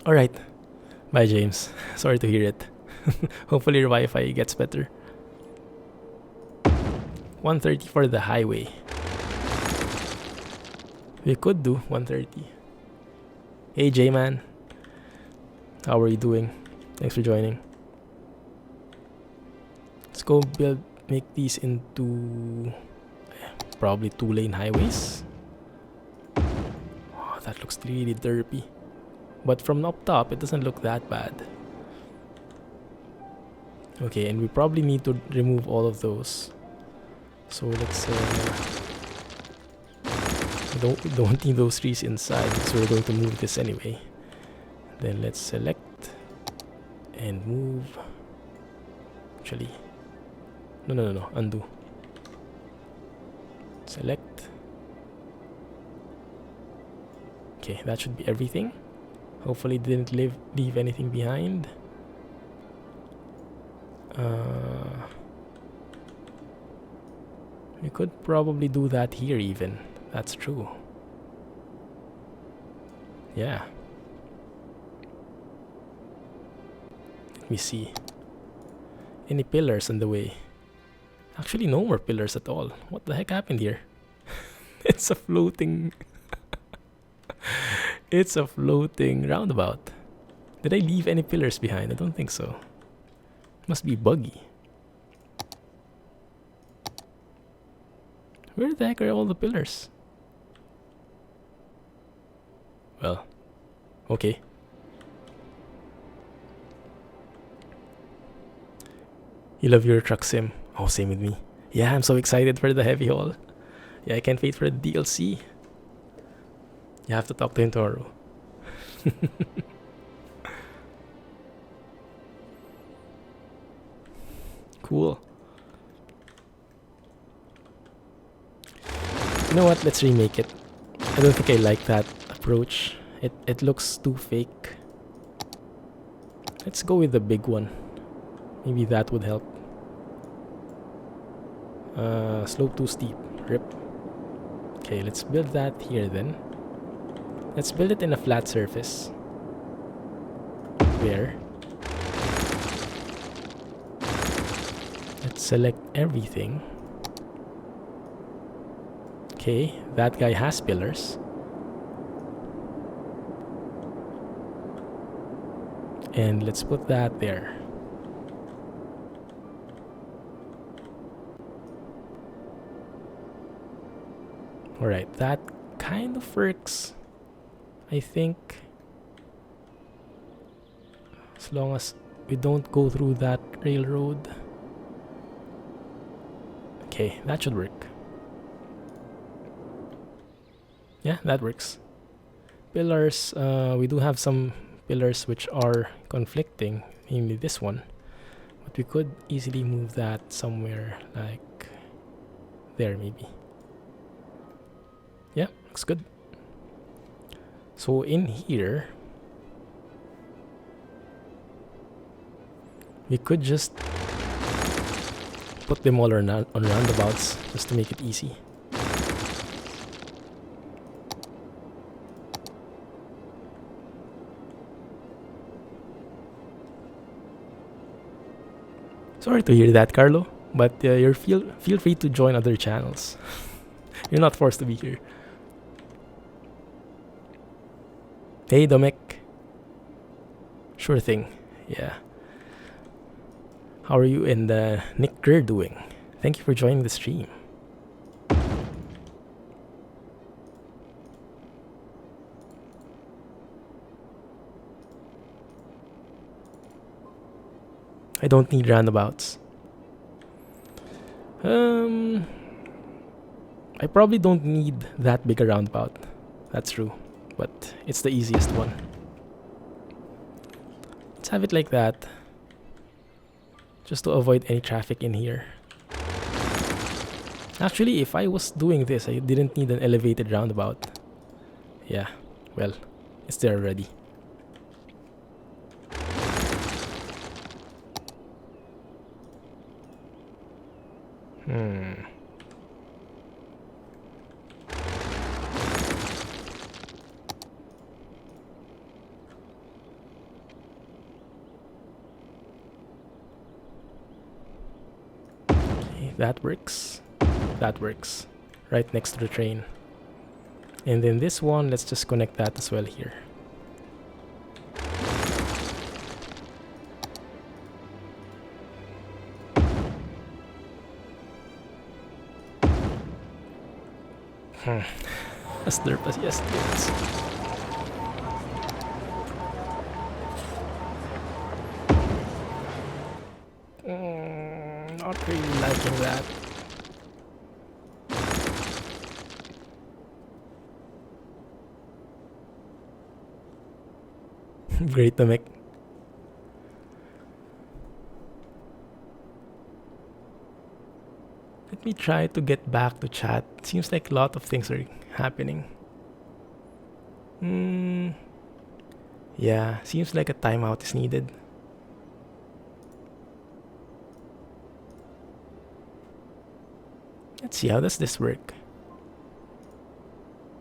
Alright, bye James. Sorry to hear it. Hopefully your Wi-Fi gets better. 130 for the highway. We could do 130. Hey J-Man, how are you doing? Thanks for joining. Let's go make these into probably 2-lane highways. Oh, that looks really derpy. But from up top, it doesn't look that bad. Okay, and we probably need to remove all of those. So let's don't need those trees inside because we're going to move this anyway. Then let's select and move. Actually, no, undo. Select. Okay, that should be everything. Hopefully didn't leave anything behind. We could probably do that here even. That's true. Yeah. Let me see. Any pillars in the way? Actually, no more pillars at all. What the heck happened here? It's a floating... It's a floating roundabout. Did I leave any pillars behind? I don't think so. Must be buggy. Where the heck are all the pillars? Well, okay. You love your truck sim. Oh, same with me. Yeah, I'm so excited for the heavy haul. Yeah, I can't wait for the DLC. You have to talk to him tomorrow. Cool. You know what? Let's remake it. I don't think I like that approach. It looks too fake. Let's go with the big one. Maybe that would help. Slope too steep. Rip. Okay, let's build that here then. Let's build it in a flat surface. Where? Let's select everything. Okay, that guy has pillars. And let's put that there. Alright, that kind of works, I think. As long as we don't go through that railroad. Okay, that should work. Yeah, that works. Pillars, we do have some pillars which are conflicting, namely this one. But we could easily move that somewhere like there maybe. Yeah, looks good. So in here, we could just put them all on roundabouts just to make it easy. Sorry to hear that, Carlo, but you're feel free to join other channels. You're not forced to be here. Hey, Domek. Sure thing. Yeah. How are you and Nick Kerr doing? Thank you for joining the stream. I don't need roundabouts. I probably don't need that big a roundabout. That's true. but it's the easiest one. Let's have it like that, just to avoid any traffic in here. Actually, if I was doing this, I didn't need an elevated roundabout. Yeah, well, it's there already. Okay, that works. That works. Right next to the train. And then this one, let's just connect that as well here. As derp as yes, yes. Not really liking that. Great to make. Let me try to get back to chat. Seems like a lot of things are happening. Yeah, seems like a timeout is needed. Let's see, how does this work?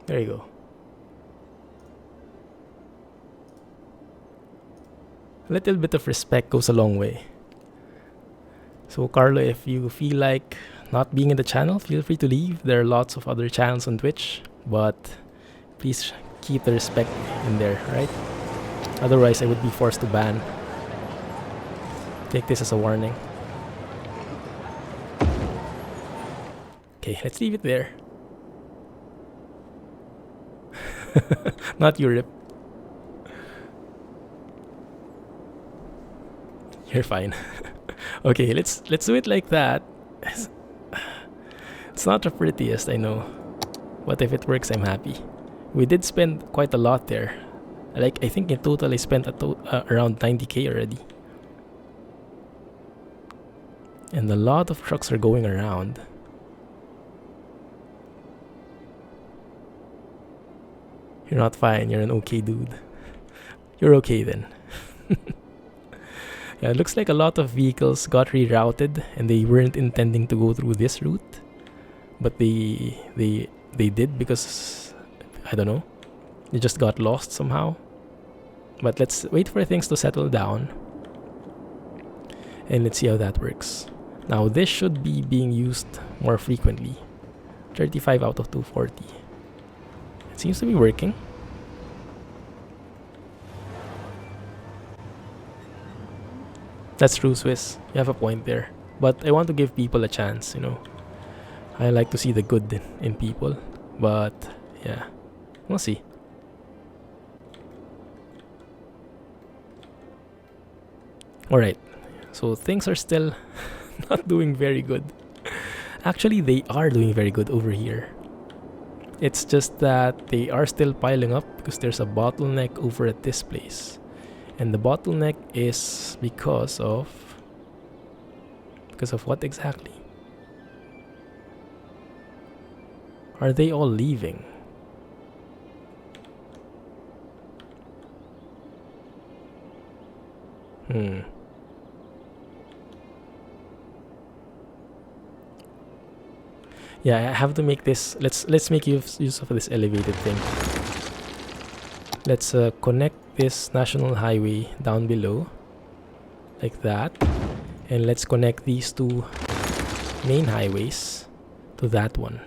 There you go. A little bit of respect goes a long way. So Carlo, if you feel like not being in the channel, feel free to leave. There are lots of other channels on Twitch, but please keep the respect in there, right? Otherwise, I would be forced to ban. Take this as a warning. Okay, let's leave it there. Not Europe. You're fine. Okay, let's do it like that. It's not the prettiest, I know, but if it works, I'm happy. We did spend quite a lot there. Like, I think in total I spent around 90k already. And a lot of trucks are going around. You're not fine, you're an okay dude. You're okay then. Yeah, it looks like a lot of vehicles got rerouted and they weren't intending to go through this route. But they did because, I don't know, they just got lost somehow. But let's wait for things to settle down. And let's see how that works. Now this should be being used more frequently. 35 out of 240. It seems to be working. That's true, Swiss. You have a point there. But I want to give people a chance, you know. I like to see the good in people. But, yeah. We'll see. Alright. So things are still not doing very good. Actually, they are doing very good over here. It's just that they are still piling up because there's a bottleneck over at this place. And the bottleneck is because of what exactly? Are they all leaving? Yeah, I have to make this. Let's make use of this elevated thing. Let's connect this national highway down below, like that, and let's connect these two main highways to that one.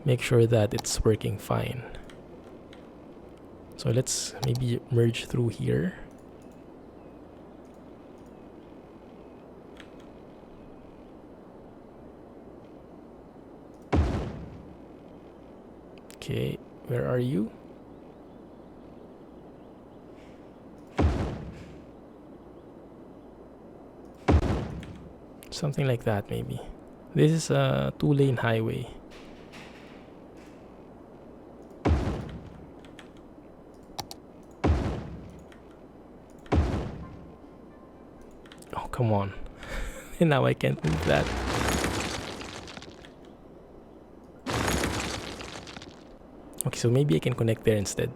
Make sure that it's working fine. So let's maybe merge through here. Okay, where are you? Something like that, maybe. This is a 2-lane highway. Come on. And now I can't move that. Okay, so maybe I can connect there instead.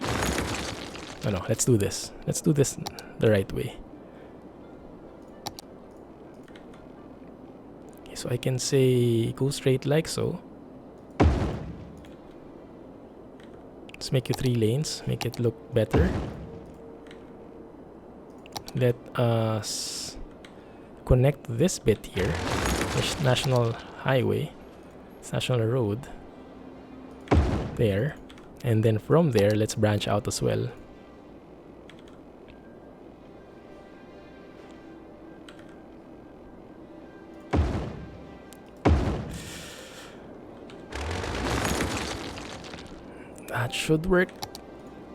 Oh no, let's do this. Let's do this the right way. Okay, so I can say go straight like so. Let's make it 3 lanes, make it look better. Let us connect this bit here, national highway, it's national road, there, and then from there let's branch out as well. That should work,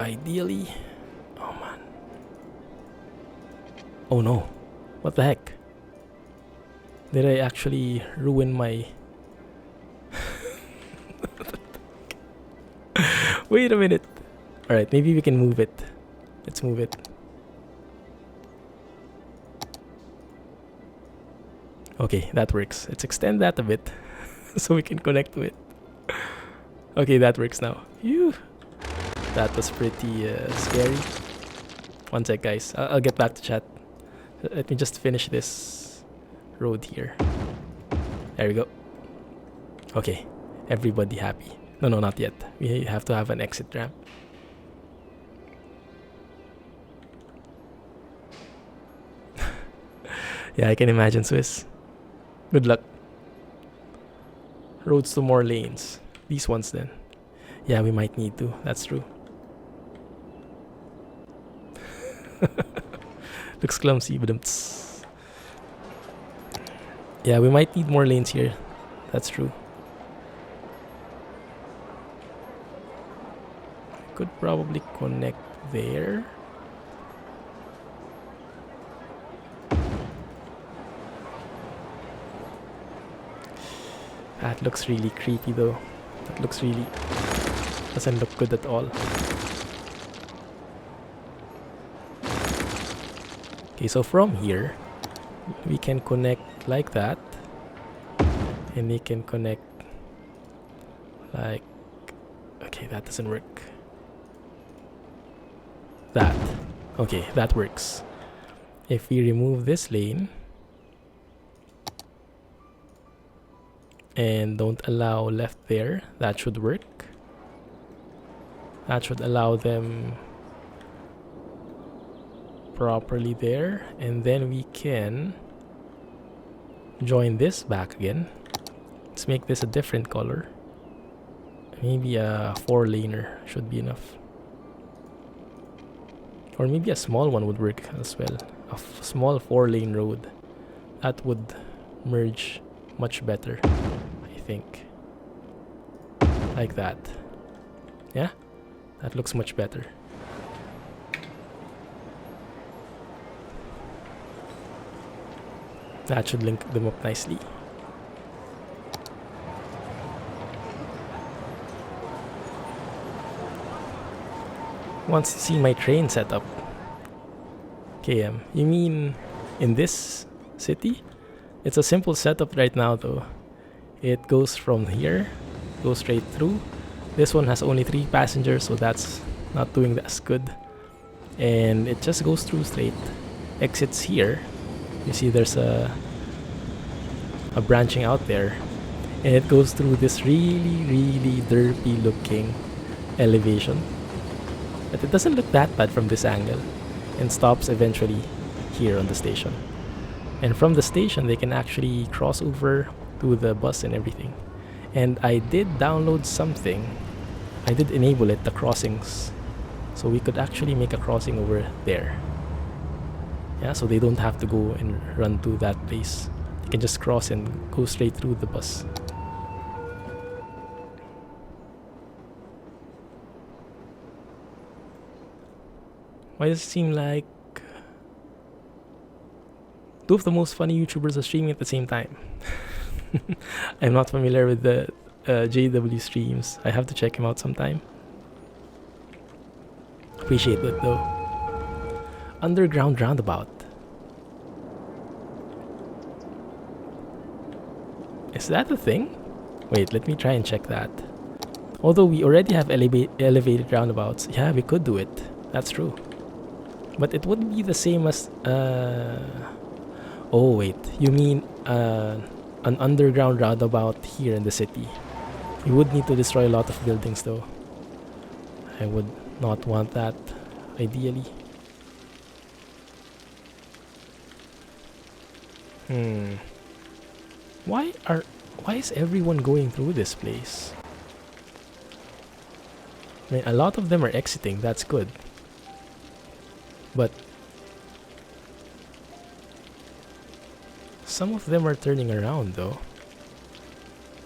ideally. Oh man. Oh no. What the heck? Did I actually ruin my... Wait a minute. Alright, maybe we can move it. Let's move it. Okay, that works. Let's extend that a bit so we can connect to it. Okay, that works now. Phew. That was pretty scary. One sec, guys. I'll get back to chat. Let me just finish this road here. There we go. Okay, everybody happy. No, not yet. We have to have an exit ramp. Yeah, I can imagine, Swiss. Good luck. Roads to more lanes. These ones then. Yeah, we might need to. That's true. Looks clumsy, but yeah, we might need more lanes here. That's true. Could probably connect there. That looks really creepy though. That looks really... doesn't look good at all. Okay, so from here, we can connect like that. And we can connect like... Okay, that doesn't work. That. Okay, that works. If we remove this lane and don't allow left there, that should work. That should allow them properly there, and then we can join this back again. Let's make this a different color. Maybe a 4-laner should be enough. Or maybe a small one would work as well. A small 4-lane road. That would merge much better, I think. Like that. Yeah? That looks much better. That should link them up nicely. Wants to see my train setup. KM, you mean in this city? It's a simple setup right now though. It goes from here, goes straight through. This one has only 3 passengers, so that's not doing as good. And it just goes through straight. Exits here. You see there's a branching out there. And it goes through this really derpy looking elevation. But it doesn't look that bad from this angle. And stops eventually here on the station. And from the station they can actually cross over to the bus and everything. And I did download something. I did enable it, the crossings. So we could actually make a crossing over there. Yeah, so they don't have to go and run to that place. They can just cross and go straight through the bus. Why does it seem like 2 of the most funny YouTubers are streaming at the same time? I'm not familiar with the JW streams. I have to check him out sometime. Appreciate it though. Underground Roundabout. Is that a thing? Wait, let me try and check that. Although we already have elevated roundabouts, yeah, we could do it. That's true. But it wouldn't be the same as... Oh, wait. You mean an underground roundabout here in the city. You would need to destroy a lot of buildings, though. I would not want that, ideally. Why is everyone going through this place? I mean, a lot of them are exiting, that's good. But some of them are turning around though.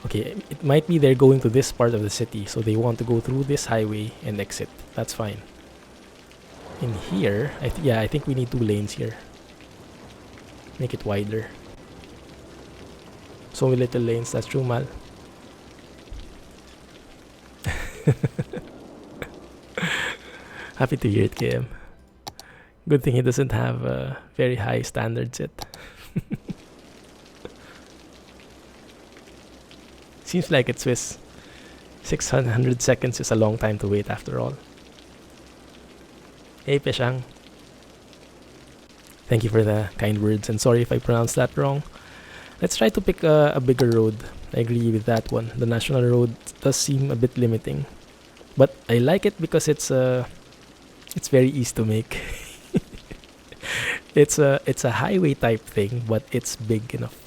Okay, it might be they're going to this part of the city, so they want to go through this highway and exit. That's fine. In here, I think we need 2 lanes here. Make it wider. So many little lanes, that's true, Mal. Happy to hear it, KM. Good thing he doesn't have very high standards yet. Seems like it's Swiss. 600 seconds is a long time to wait after all. Hey, Peshang. Thank you for the kind words, and sorry if I pronounced that wrong. Let's try to pick a bigger road. I agree with that one. The national road does seem a bit limiting. But I like it because it's very easy to make. It's a highway type thing, but it's big enough.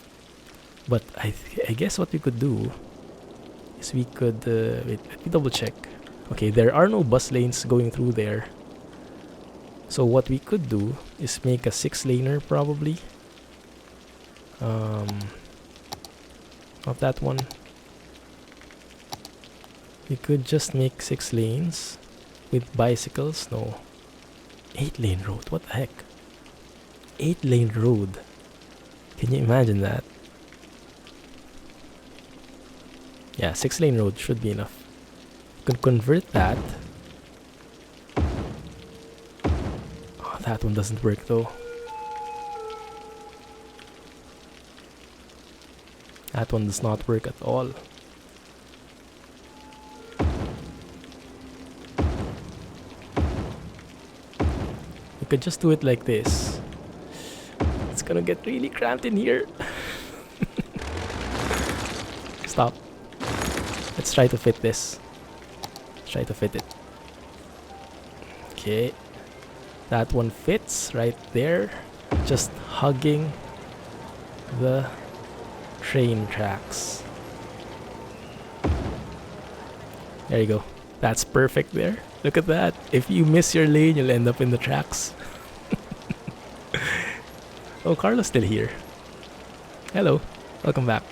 But I guess what we could do is we could wait, let me double check. Okay, there are no bus lanes going through there. So what we could do is make a 6-laner probably. Not that one. We could just make 6 lanes with bicycles. No, 8-lane road. What the heck? 8-lane road. Can you imagine that? Yeah, 6-lane road should be enough. Could convert that. Oh, that one doesn't work though. That one does not work at all. We could just do it like this. It's gonna get really cramped in here. Stop. Let's try to fit this. Try to fit it. Okay. That one fits right there. Just hugging the train tracks. There you go. That's perfect there. Look at that. If you miss your lane, you'll end up in the tracks. Oh, Carlo's still here. Hello. Welcome back.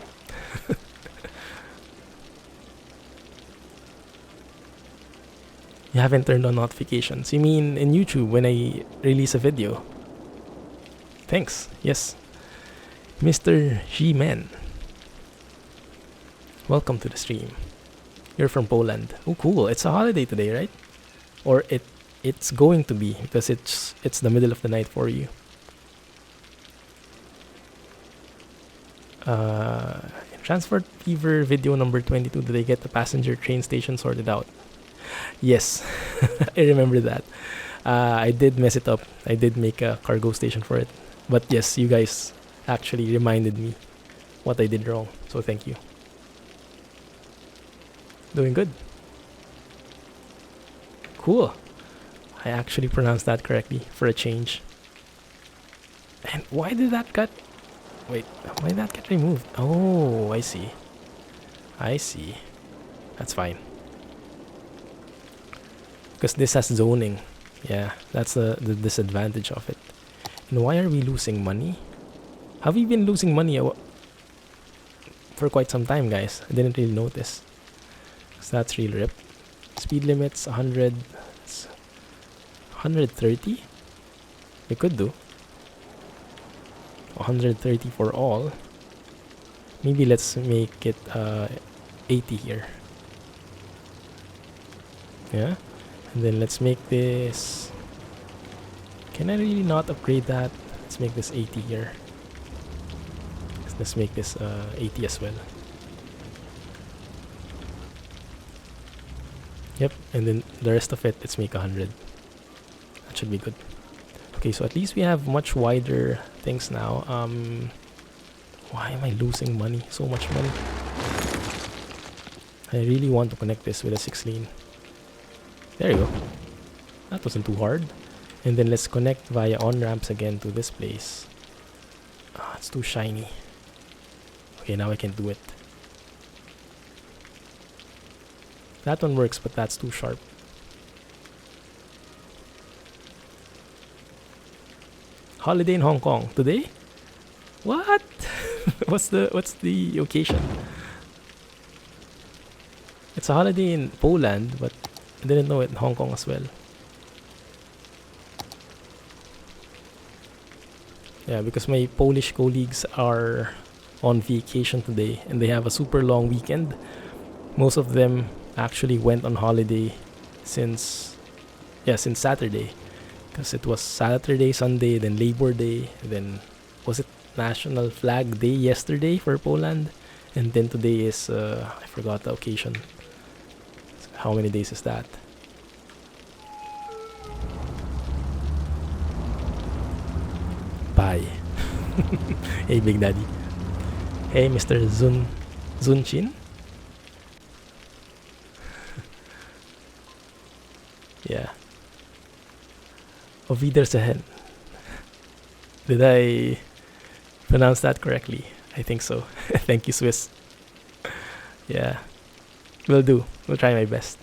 You haven't turned on notifications. You mean in YouTube when I release a video? Thanks. Yes. Mr. G-Man. Welcome to the stream. You're from Poland. Oh, cool. It's a holiday today, right? Or it's going to be because it's the middle of the night for you. In Transport Fever video number 22, did they get the passenger train station sorted out? Yes, I remember that. I did mess it up. I did make a cargo station for it. But yes, you guys actually reminded me what I did wrong. So thank you. Doing good. Cool. I actually pronounced that correctly for a change. And why did that get... Wait, why did that get removed? Oh, I see. I see. That's fine. Because this has zoning. Yeah, that's the disadvantage of it. And why are we losing money? Have we been losing money for quite some time, guys? I didn't really notice. So that's real rip. Speed limits 100. 130? We could do 130 for all. Maybe let's make it 80 here. Yeah. And then let's make this... Can I really not upgrade that? Let's make this 80 here. Let's make this 80 as well. Yep, and then the rest of it, let's make 100. That should be good. Okay, so at least we have much wider things now. Why am I losing money? So much money. I really want to connect this with a 6 lane. There you go. That wasn't too hard. And then let's connect via on-ramps again to this place. Ah, it's too shiny. Okay, now I can do it. That one works, but that's too sharp. Holiday in Hong Kong today? What? what's the occasion? It's a holiday in Poland, but I didn't know it in Hong Kong as well. Yeah, because my Polish colleagues are on vacation today and they have a super long weekend. Most of them actually went on holiday since Saturday, because it was Saturday, Sunday, then Labor Day, then was it National Flag Day yesterday for Poland, and then today is I forgot the occasion. How many days is that? Bye. Hey, Big Daddy. Hey, Mr. Zunchin. Yeah. Auf Wiedersehen. Did I pronounce that correctly? I think so. Thank you, Swiss. Yeah. Will do. We'll try my best.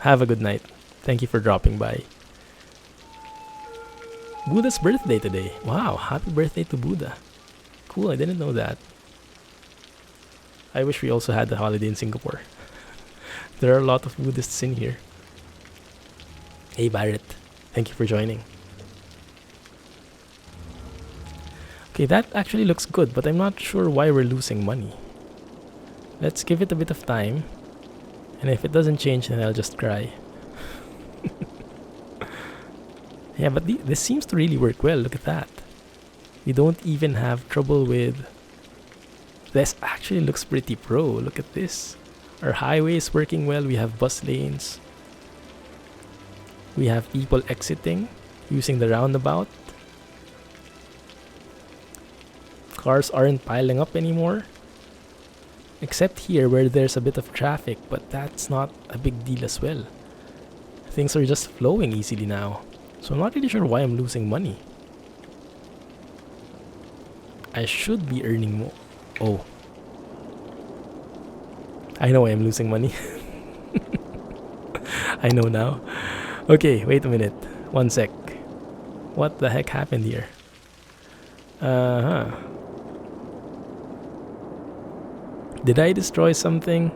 Have a good night. Thank you for dropping by. Buddha's birthday today. Wow, happy birthday to Buddha. Cool, I didn't know that. I wish we also had the holiday in Singapore. There are a lot of Buddhists in here. Hey Barrett, thank you for joining. Okay, that actually looks good, but I'm not sure why we're losing money. Let's give it a bit of time. And if it doesn't change, then I'll just cry. Yeah, but this seems to really work well. Look at that. We don't even have trouble with... This actually looks pretty pro. Look at this. Our highway is working well. We have bus lanes. We have people exiting using the roundabout. Cars aren't piling up anymore. Except here where there's a bit of traffic, but that's not a big deal as well. Things are just flowing easily now. So I'm not really sure why I'm losing money. I should be earning more. Oh. I know why I'm losing money. I know now. Okay, wait a minute. One sec. What the heck happened here? Uh-huh. Did I destroy something?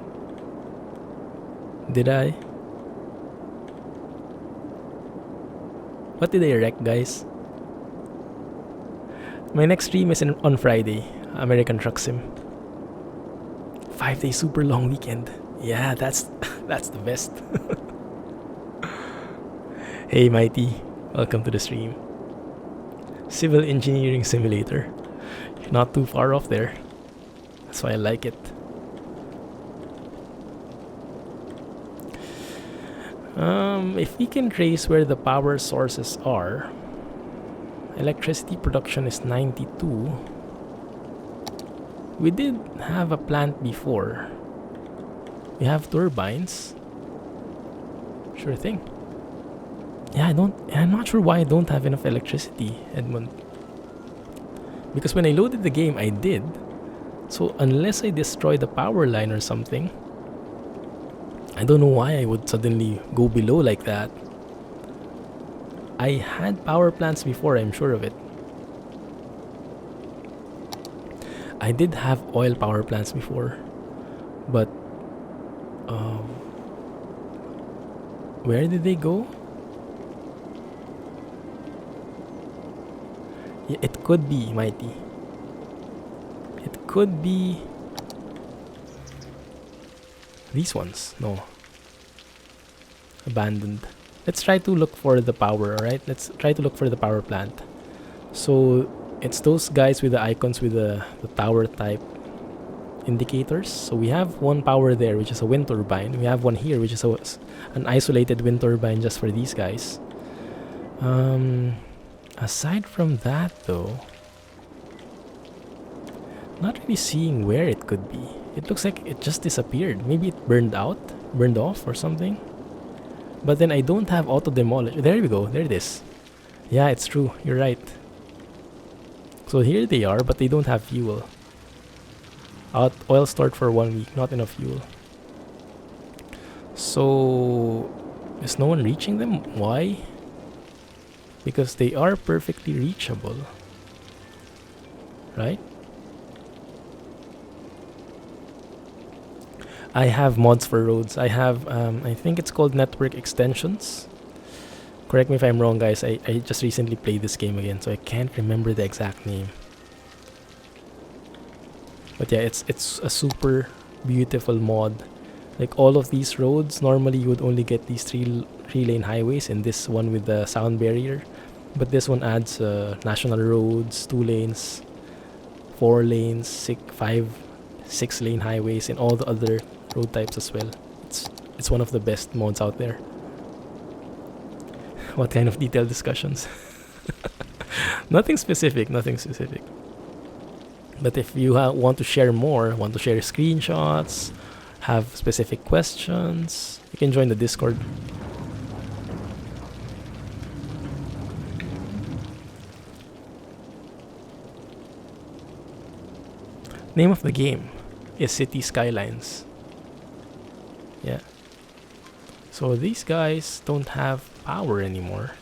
Did I? What did I wreck, guys? My next stream is on Friday. American Truck Sim. 5-day super long weekend. Yeah, that's the best. Hey Mighty, welcome to the stream. Civil Engineering Simulator. You're not too far off there. That's why I like it. If we can trace where the power sources are, electricity production is 92. We did have a plant before. We have turbines. Sure thing. Yeah, I'm not sure why I don't have enough electricity, Edmund. Because when I loaded the game, I did. So unless I destroy the power line or something, I don't know why I would suddenly go below like that. I had power plants before, I'm sure of it. I did have oil power plants before, but where did they go? Yeah, it could be Mighty. It could be these ones. No. Abandoned. Let's try to look for the power, alright? Let's try to look for the power plant. So, it's those guys with the icons with the tower type. indicators. So we have one power there, which is a wind turbine. We have one here, which is an isolated wind turbine just for these guys. Aside from that, though, not really seeing where it could be. It looks like it just disappeared. Maybe it burned off or something. But then I don't have auto demolish. There we go. There it is. Yeah, it's true. You're right. So here they are, but they don't have fuel. Oil stored for 1 week. Not enough fuel. So is no one reaching them? Why? Because they are perfectly reachable. Right? I have mods for roads. I have, I think it's called network extensions. Correct me if I'm wrong, guys. I just recently played this game again, so I can't remember the exact name. But yeah, it's a super beautiful mod. Like all of these roads, normally you would only get these three lane highways and this one with the sound barrier. But this one adds national roads, 2 lanes, 4 lanes, 6 lane highways, and all the other road types as well. It's one of the best mods out there. What kind of detailed discussions? Nothing specific. But if you want to share more, want to share screenshots, have specific questions, you can join the Discord. Name of the game is City Skylines. Yeah. So these guys don't have power anymore.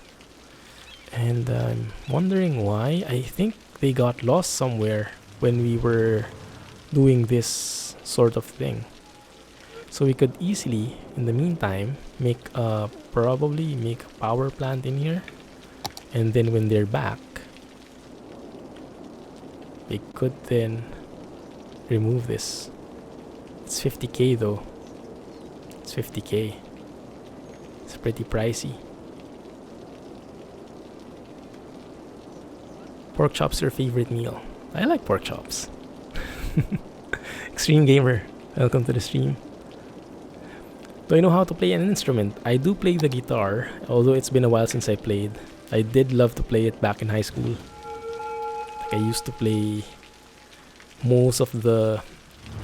And I'm wondering why. I think they got lost somewhere when we were doing this sort of thing. So we could easily, in the meantime, probably make a power plant in here. And then when they're back, they could then remove this. It's 50k though. It's 50k. It's pretty pricey. Pork chops your favorite meal? I like pork chops. Extreme Gamer, welcome to the stream. Do I know how to play an instrument? I do play the guitar, although it's been a while since I played. I did love to play it back in high school. Like I used to play most of the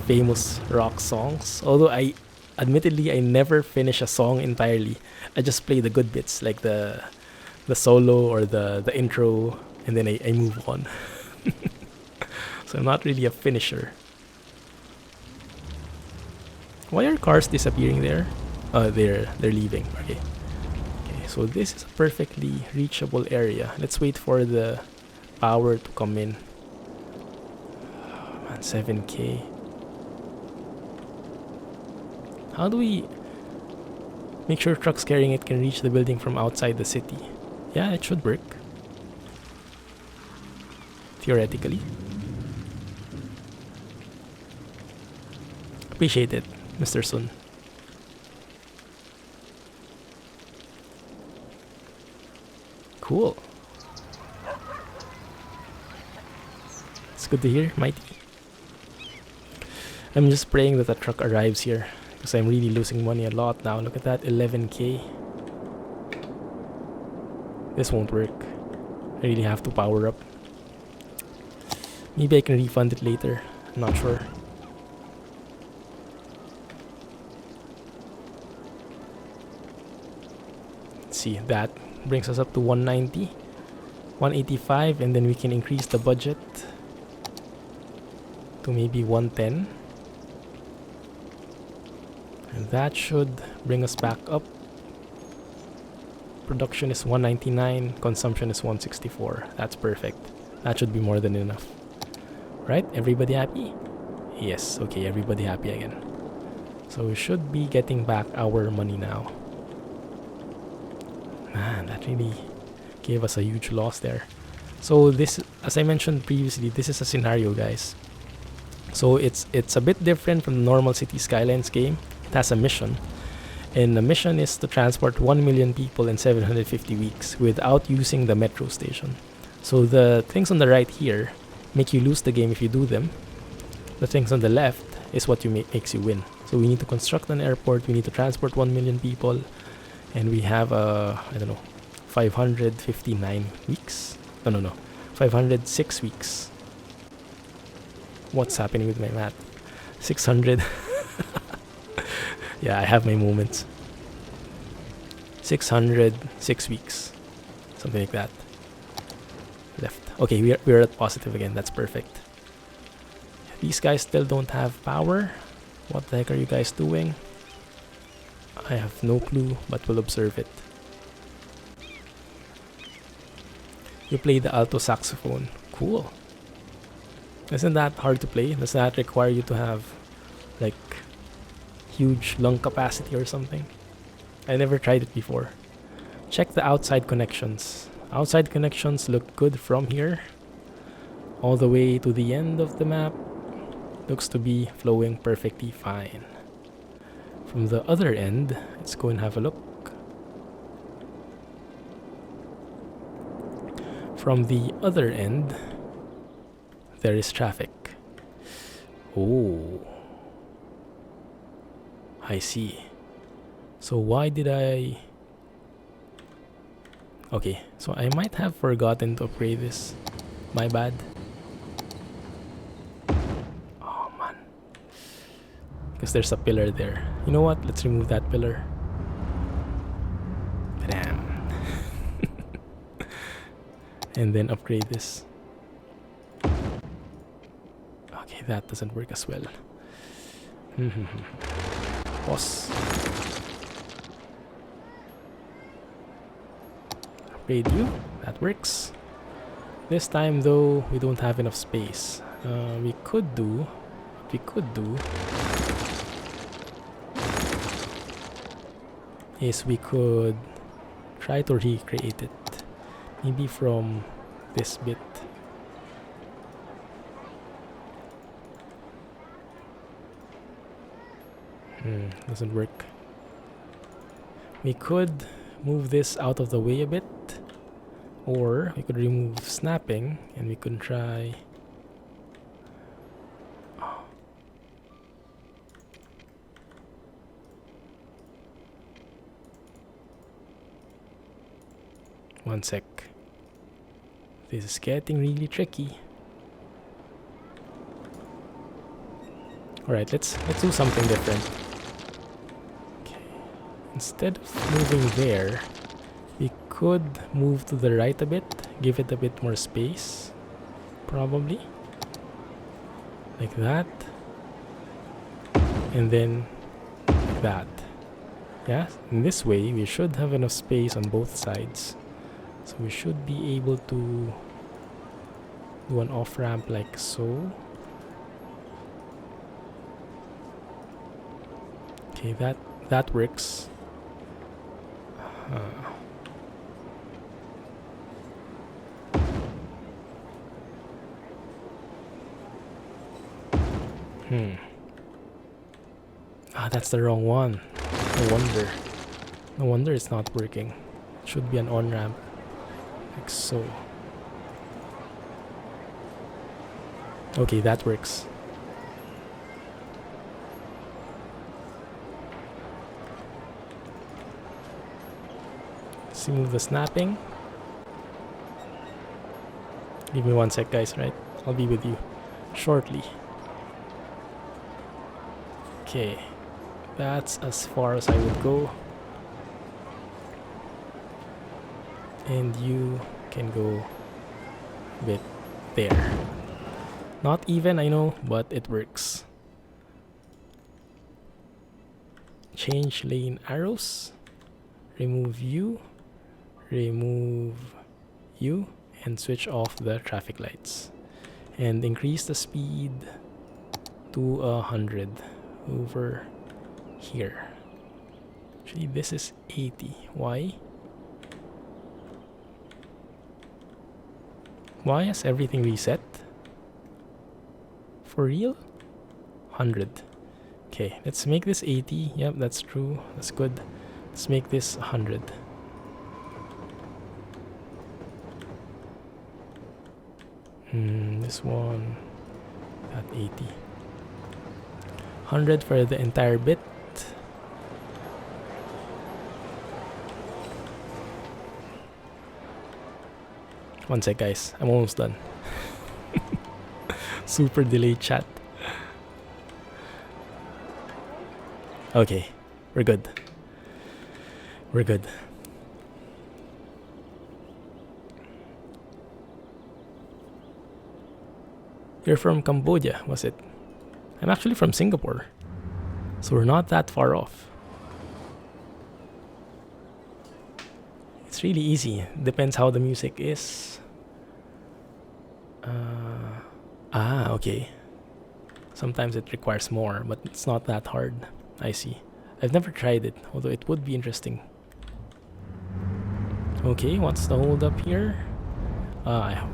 famous rock songs. Although admittedly I never finish a song entirely. I just play the good bits, like the solo or the intro, and then I move on. So I'm not really a finisher. Why are cars disappearing there? Oh, they're leaving. Okay. So this is a perfectly reachable area. Let's wait for the power to come in. Man, 7k. How do we make sure trucks carrying it can reach the building from outside the city? Yeah, it should work. Theoretically. Appreciate it, Mr. Sun. Cool. It's good to hear, Mighty. I'm just praying that the truck arrives here, because I'm really losing money a lot now. Look at that, 11k. This won't work. I really have to power up. Maybe I can refund it later. I'm not sure. Let's see, that brings us up to 190, 185, and then we can increase the budget to maybe 110. And that should bring us back up. Production is 199, consumption is 164. That's perfect. That should be more than enough. Right? Everybody happy? Yes, okay, everybody happy again. So we should be getting back our money now. Man, that really gave us a huge loss there. So this, as I mentioned previously, this is a scenario, guys. So it's a bit different from the normal City Skylines game. It has a mission. And the mission is to transport 1 million people in 750 weeks without using the metro station. So the things on the right here make you lose the game if you do them. The things on the left is what makes you win. So we need to construct an airport, we need to transport 1 million people, and we have I don't know, 559 weeks. No, 506 weeks. What's happening with my math? 600. Yeah, I have my moments. 606 weeks, something like that. Left. Okay, we're at positive again. That's perfect. These guys still don't have power. What the heck are you guys doing? I have no clue, but we'll observe it. You play the alto saxophone. Cool. Isn't that hard to play? Does that require you to have like huge lung capacity or something? I never tried it before. Check the outside connections. Outside connections look good from here all the way to the end of the map. Looks to be flowing perfectly fine. From the other end, let's go and have a look. From the other end, there is traffic. Oh, I see. So why did I... Okay, so I might have forgotten to upgrade this. My bad. Oh man. Because there's a pillar there. You know what? Let's remove that pillar. Damn. And then upgrade this. Okay, that doesn't work as well. Boss. Upgrade you. That works. This time though, we don't have enough space. We could do is we could try to recreate it. Maybe from this bit. Doesn't work. We could move this out of the way a bit, or we could remove snapping and we could try one sec. This is getting really tricky. Alright, let's do something different. Okay. Instead of moving there, we could move to the right a bit, give it a bit more space. Probably. Like that. And then like that. Yeah, in this way we should have enough space on both sides. So we should be able to do an off-ramp like so. Okay, that works. That's the wrong one. No wonder it's not working. It should be an on-ramp. Like so. Okay, that works. Let's remove the snapping. Give me one sec, guys, right? I'll be with you shortly. Okay, that's as far as I would go. And you can go a bit there. Not even, I know, but it works. Change lane arrows. Remove you, and switch off the traffic lights. And increase the speed to 100 over here. Actually, this is 80. Why? Why has everything reset? For real? 100. Okay, let's make this 80. Yep, that's true. That's good. Let's make this 100. This one at 80. 100 for the entire bit. One sec, guys. I'm almost done. Super delayed chat. Okay, we're good. We're good. You're from Cambodia, was it? I'm actually from Singapore. So we're not that far off. It's really easy. Depends how the music is. Okay. Sometimes it requires more, but it's not that hard. I see. I've never tried it, although it would be interesting. Okay, what's the hold up here?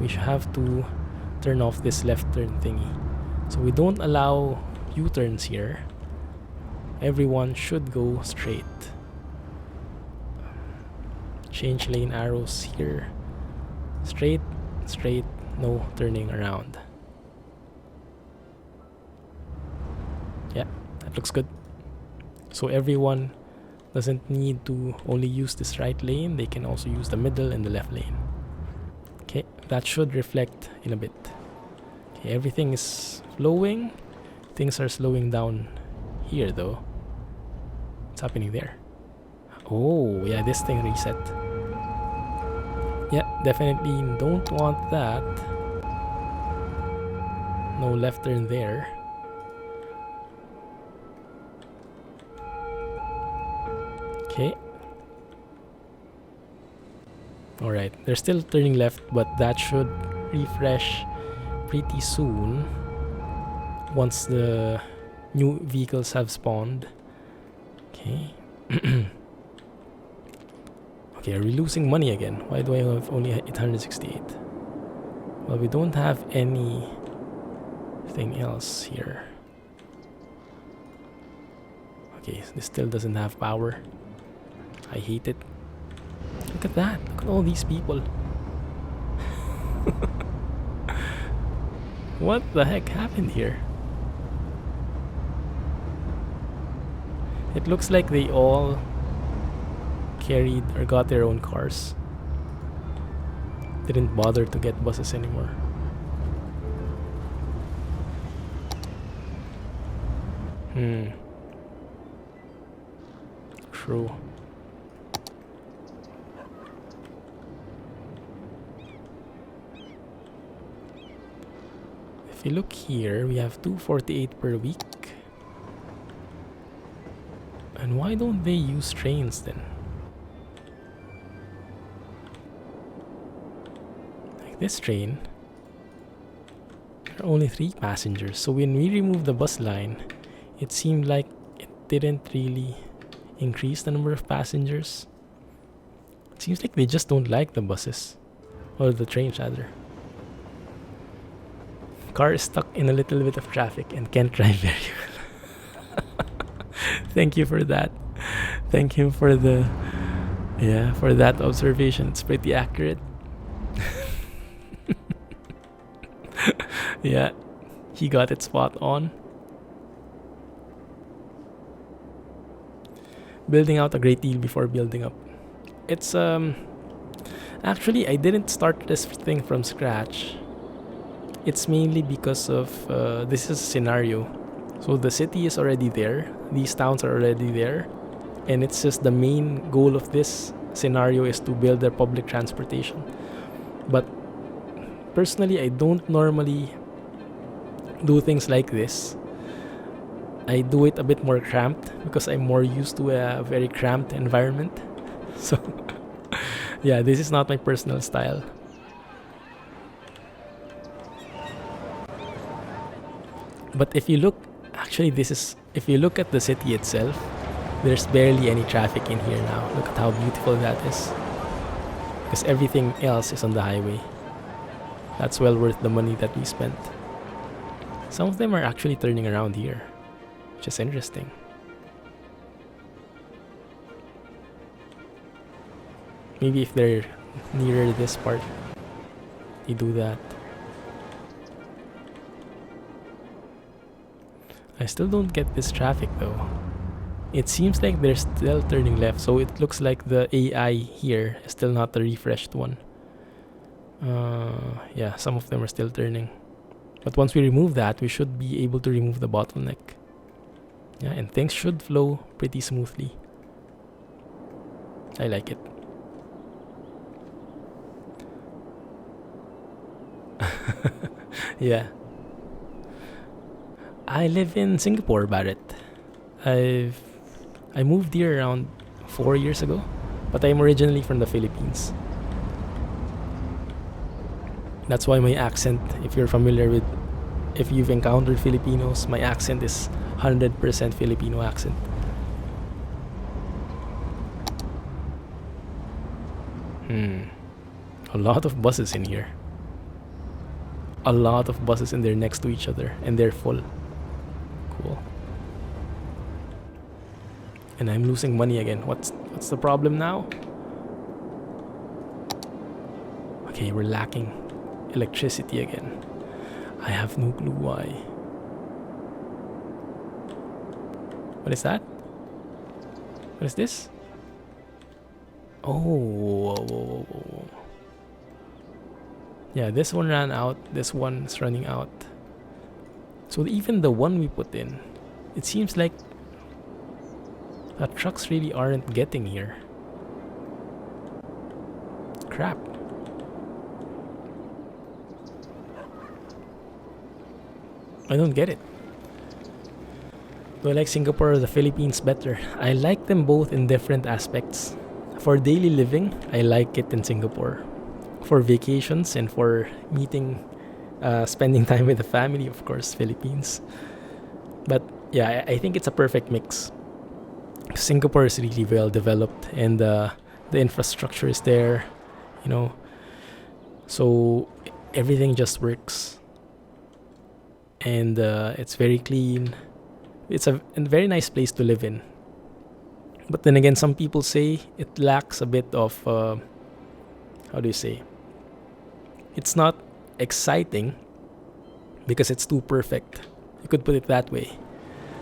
We should have to turn off this left turn thingy. So we don't allow U-turns here. Everyone should go straight. Change lane arrows here. Straight, straight, no turning around. Yeah, that looks good. So everyone doesn't need to only use this right lane, they can also use the middle and the left lane. Okay, that should reflect in a bit. Okay, everything is flowing. Things are slowing down here though. What's happening there? Oh, yeah, this thing reset. Yeah, definitely don't want that. No left turn there. Okay. Alright, they're still turning left, but that should refresh pretty soon once the new vehicles have spawned. Okay. Okay, are we losing money again? Why do I have only 868? Well, we don't have anything else here. Okay, this still doesn't have power. I hate it. Look at that. Look at all these people. What the heck happened here? It looks like they all carried or got their own cars. Didn't bother to get buses anymore. True. If you look here, we have 248 per week. And why don't they use trains then? Like this train, there are only 3 passengers. So when we removed the bus line, it seemed like it didn't really increase the number of passengers. It seems like they just don't like the buses. Or the trains rather. Car is stuck in a little bit of traffic and can't drive very well. Thank you for that. Thank you for the for that observation. It's pretty accurate. Yeah, he got it spot on. Building out a great deal before building up. It's actually I didn't start this thing from scratch. It's mainly because of this is a scenario. So the city is already there. These towns are already there. And it's just the main goal of this scenario is to build their public transportation. But personally, I don't normally do things like this. I do it a bit more cramped because I'm more used to a very cramped environment. So yeah, this is not my personal style. But if you look, actually if you look at the city itself, there's barely any traffic in here now. Look at how beautiful that is. Because everything else is on the highway. That's well worth the money that we spent. Some of them are actually turning around here, which is interesting. Maybe if they're nearer this part, they do that. I still don't get this traffic though. It seems like they're still turning left, so it looks like the AI here is still not the refreshed one. Yeah, some of them are still turning. But once we remove that, we should be able to remove the bottleneck. Yeah, and things should flow pretty smoothly. I like it. Yeah. I live in Singapore, Barrett. I moved here around 4 years ago, but I'm originally from the Philippines. That's why my accent, if you're familiar with, if you've encountered Filipinos, my accent is 100% Filipino accent. A lot of buses in here. A lot of buses, and they're next to each other, and they're full. Cool. And I'm losing money again. What's the problem now? Okay, we're lacking electricity again. I have no clue why. What is that? What is this? Oh, whoa, whoa, whoa, whoa. Yeah, this one ran out. This one's running out. So even the one we put in, it seems like the trucks really aren't getting here. Crap. I don't get it. Do I like Singapore or the Philippines better? I like them both in different aspects. For daily living, I like it in Singapore. For vacations and for meeting, spending time with the family, of course, Philippines. But yeah, I think it's a perfect mix. Singapore is really well developed, and the infrastructure is there, you know, so everything just works, and it's very clean. It's a very nice place to live in. But then again, some people say it lacks a bit of how do you say? It's not exciting because it's too perfect. You could put it that way.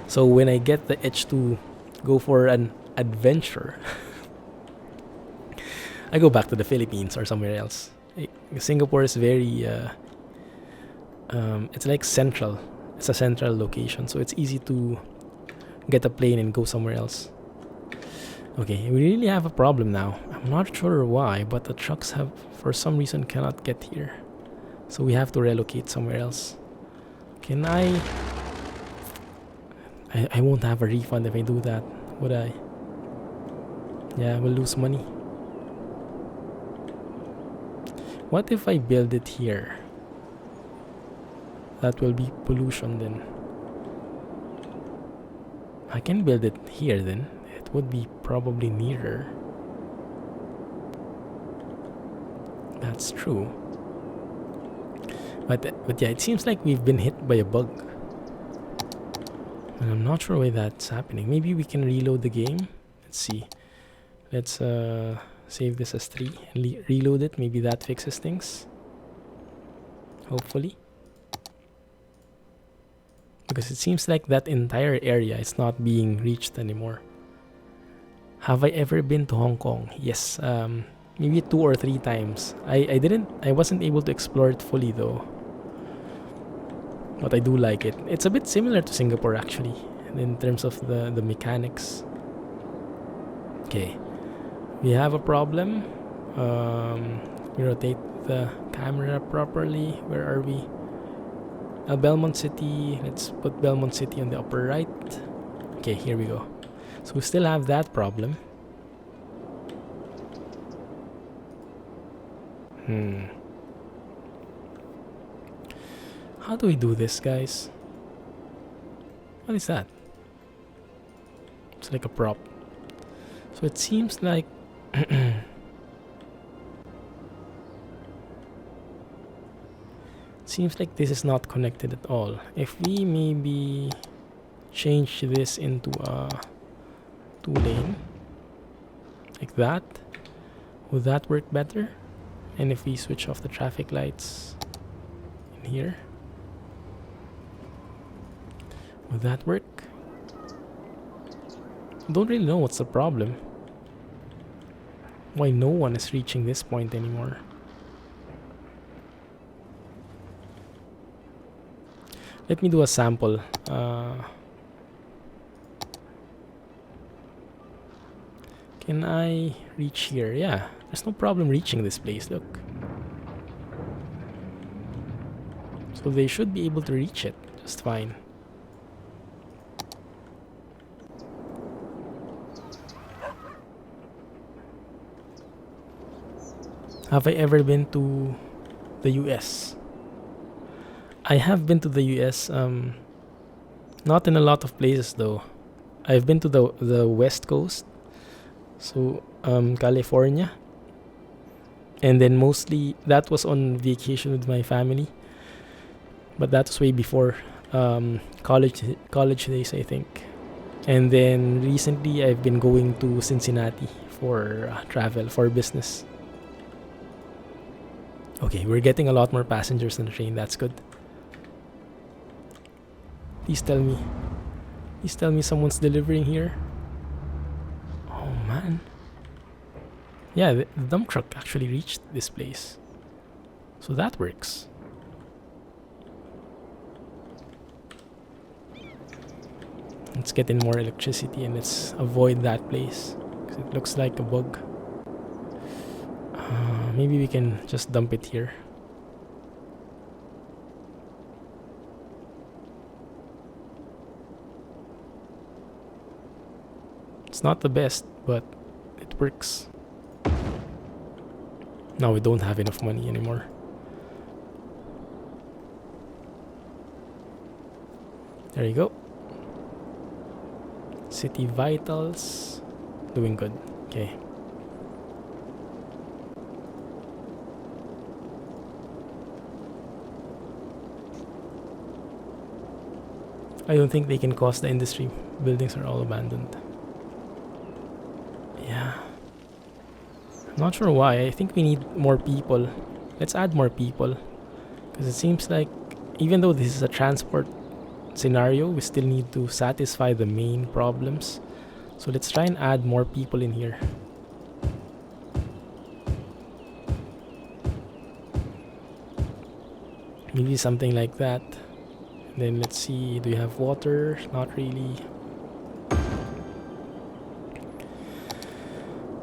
So when I get the itch to go for an adventure, I go back to the Philippines or somewhere else. Singapore is very it's like central. It's a central location, so it's easy to get a plane and go somewhere else. Okay, we really have a problem now. I'm not sure why, but the trucks have, for some reason, cannot get here. So we have to relocate somewhere else. Can I won't have a refund if I do that, would I? Yeah, we'll lose money. What if I build it here? That will be pollution then. I can build it here then. It would be probably nearer. That's true. But yeah, it seems like we've been hit by a bug. And I'm not sure why that's happening. Maybe we can reload the game. Let's see. Let's save this as 3 and reload it. Maybe that fixes things. Hopefully. Because it seems like that entire area is not being reached anymore. Have I ever been to Hong Kong? Yes. Maybe 2 or 3 times. I wasn't able to explore it fully though. But I do like it. It's a bit similar to Singapore actually, in terms of the mechanics. Okay. We have a problem. We rotate the camera properly. Where are we? Belmont City. Let's put Belmont City on the upper right. Okay, here we go. So we still have that problem. How do we do this, guys? What is that? It's like a prop. So it seems like seems like this is not connected at all. If we maybe change this into a 2-lane like that, would that work better? And if we switch off the traffic lights in here, Would that work? Don't really know what's the problem. Why no one is reaching this point anymore. Let me do a sample. Can I reach here? Yeah, there's no problem reaching this place, look. So they should be able to reach it just fine. Have I ever been to the US? I have been to the US, not in a lot of places though. I've been to the West Coast, so California, and then mostly that was on vacation with my family, but that was way before college days, I think. And then recently I've been going to Cincinnati for travel, for business. Okay, we're getting a lot more passengers on the train. That's good. Please tell me. Please tell me someone's delivering here. Oh man. Yeah, the dump truck actually reached this place. So that works. Let's get in more electricity and let's avoid that place, because it looks like a bug. Maybe we can just dump it here. It's not the best, but it works. Now we don't have enough money anymore. There you go. City vitals. Doing good. Okay. I don't think they can cause the industry. Buildings are all abandoned. Yeah. I'm not sure why. I think we need more people. Let's add more people. Because it seems like even though this is a transport scenario, we still need to satisfy the main problems. So let's try and add more people in here. Maybe something like that. And then let's see, do you have water? Not really.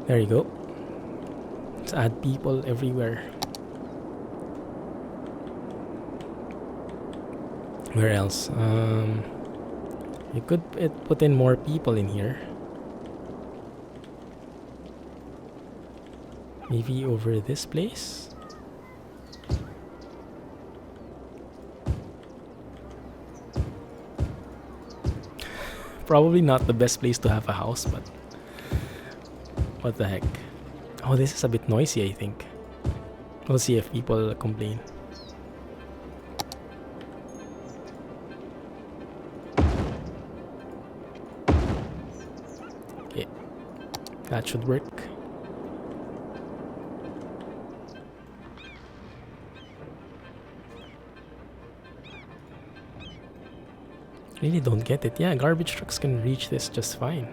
There you go. Let's add people everywhere. Where else? You could put in more people in here. Maybe over this place? Probably not the best place to have a house, but what the heck. Oh, this is a bit noisy, I think. We'll see if people complain. Okay, that should work. Really don't get it. Yeah, garbage trucks can reach this just fine.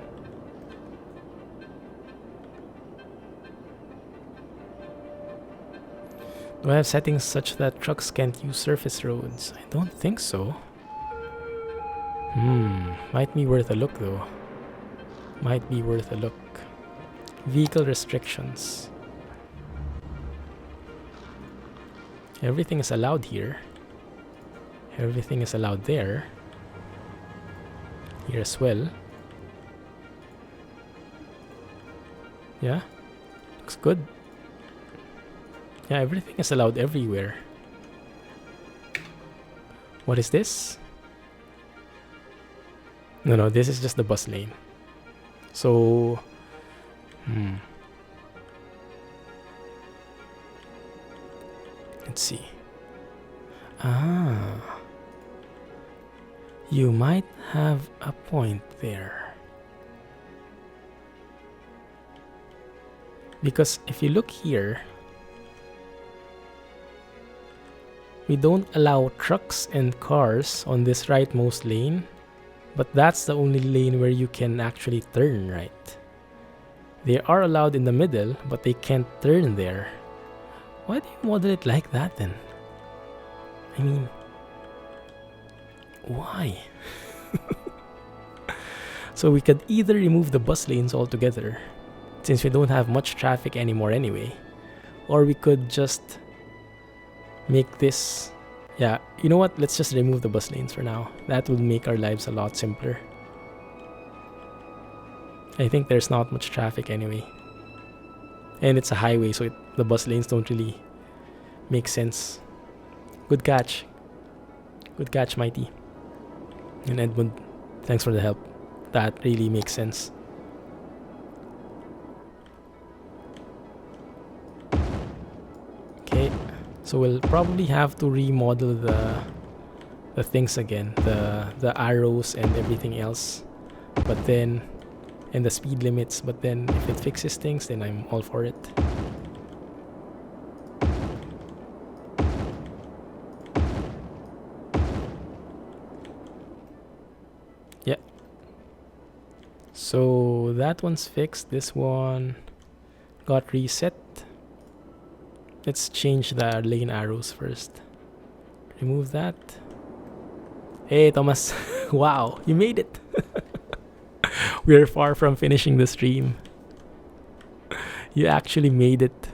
Do I have settings such that trucks can't use surface roads? I don't think so. Might be worth a look though. Might be worth a look. Vehicle restrictions. Everything is allowed here. Everything is allowed there. Here as well. Yeah, looks good. Yeah, everything is allowed everywhere. What is this? No, this is just the bus lane. So, let's see. You might have a point there. Because if you look here, we don't allow trucks and cars on this rightmost lane. But that's the only lane where you can actually turn right. They are allowed in the middle, but they can't turn there. Why do you model it like that then? I mean, why? So we could either remove the bus lanes altogether, since we don't have much traffic anymore anyway, or we could just make this... Yeah, you know what? Let's just remove the bus lanes for now. That would make our lives a lot simpler. I think there's not much traffic anyway. And it's a highway, so the bus lanes don't really make sense. Good catch. Good catch, Mighty. And Edmund, thanks for the help. That really makes sense. Okay, so we'll probably have to remodel the things again, the arrows and everything else, but then, and the speed limits, but then if it fixes things, then I'm all for it. Yeah. So that one's fixed. This one got reset. Let's change the lane arrows first. Remove that. Hey, Thomas. Wow, you made it. We're far from finishing the stream. You actually made it.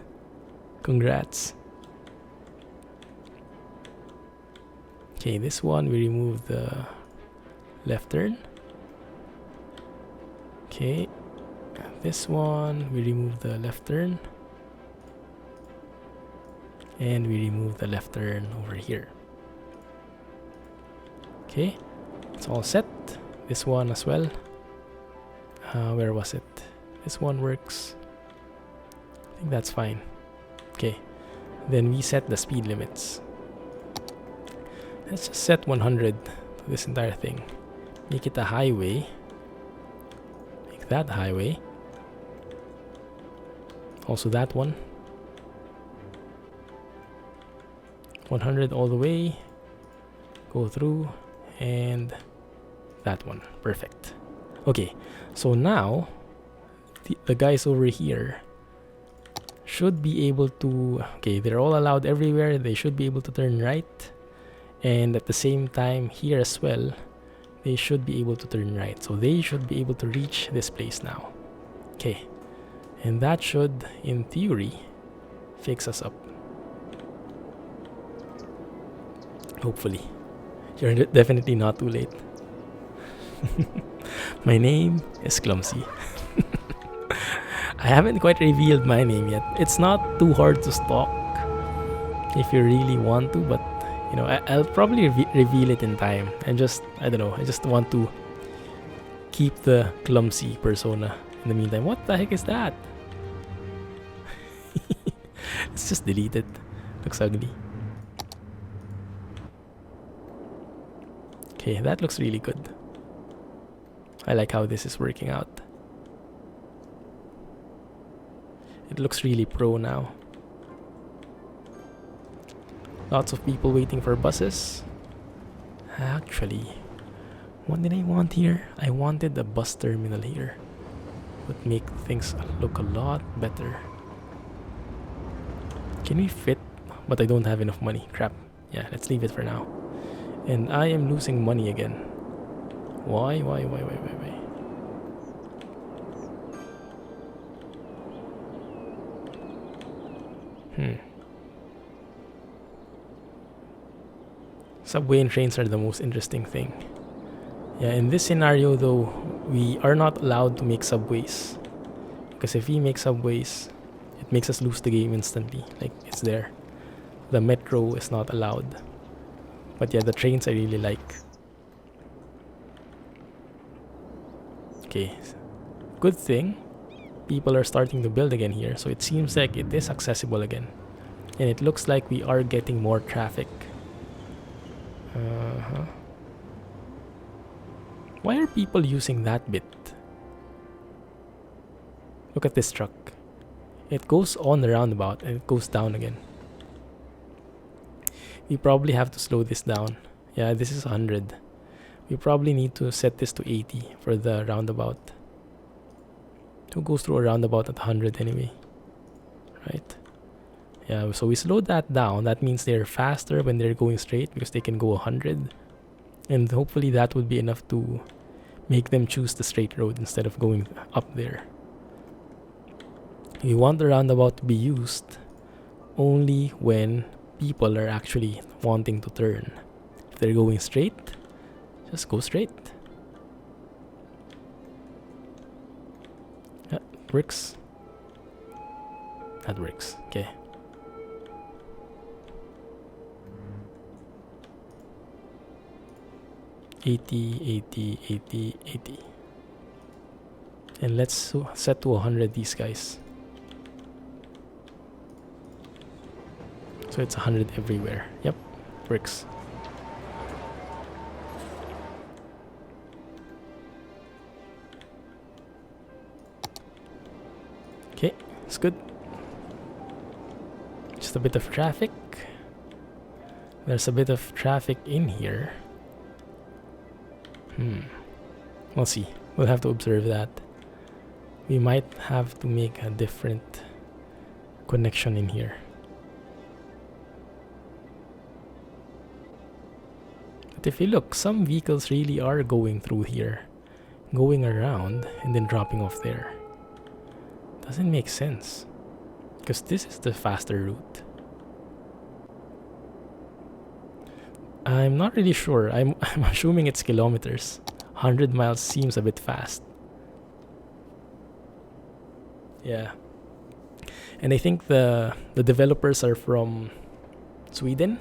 Congrats. Okay, this one we remove the left turn. Okay, this one we remove the left turn. And we remove the left turn over here. Okay, it's all set. This one as well. Where was it? This one works. I think that's fine. Okay, then we set the speed limits. Let's just set 100 to this entire thing. Make it a highway. Make that a highway. Also that one. 100 all the way. Go through. And that one. Perfect. Okay, so now the guys over here should be able to... Okay, they're all allowed everywhere. They should be able to turn right. And at the same time here as well, they should be able to turn right. So they should be able to reach this place now. Okay, and that should, in theory, fix us up. Hopefully. You're definitely not too late. My name is Clumsy. I haven't quite revealed my name yet. It's not too hard to stalk if you really want to, but you know, I'll probably reveal it in time. I don't know, I just want to keep the Clumsy persona in the meantime. What the heck is that? Let's just delete it. Looks ugly. Okay, that looks really good. I like how this is working out. It looks really pro now. Lots of people waiting for buses. Actually, what did I want here? I wanted a bus terminal here. Would make things look a lot better. Can we fit? But I don't have enough money. Crap. Yeah, let's leave it for now. And I am losing money again. Why? Subway and trains are the most interesting thing. Yeah, in this scenario though, we are not allowed to make subways. Because if we make subways, it makes us lose the game instantly. Like, it's there. The metro is not allowed. But yeah, the trains I really like. Okay. Good thing people are starting to build again here. So it seems like it is accessible again. And it looks like we are getting more traffic. Why are people using that bit? Look at this truck. It goes on the roundabout and it goes down again. We probably have to slow this down. Yeah, this is 100. We probably need to set this to 80 for the roundabout. Who goes through a roundabout at 100 anyway? Right? Yeah, so we slowed that down. That means they're faster when they're going straight because they can go 100. And hopefully that would be enough to make them choose the straight road instead of going up there. We want the roundabout to be used only when people are actually wanting to turn. If they're going straight, just go straight. Yeah, works. That works. Okay. $80. And let's set to 100 these guys. So it's 100 everywhere. Yep, works. Okay, it's good. Just a bit of traffic. There's a bit of traffic in here. We'll see. We'll have to observe that. We might have to make a different connection in here. But if you look, some vehicles really are going through here, going around and then dropping off there. Doesn't make sense, because this is the faster route. I'm not really sure. I'm assuming it's kilometers. 100 miles seems a bit fast. Yeah. And I think the developers are from Sweden,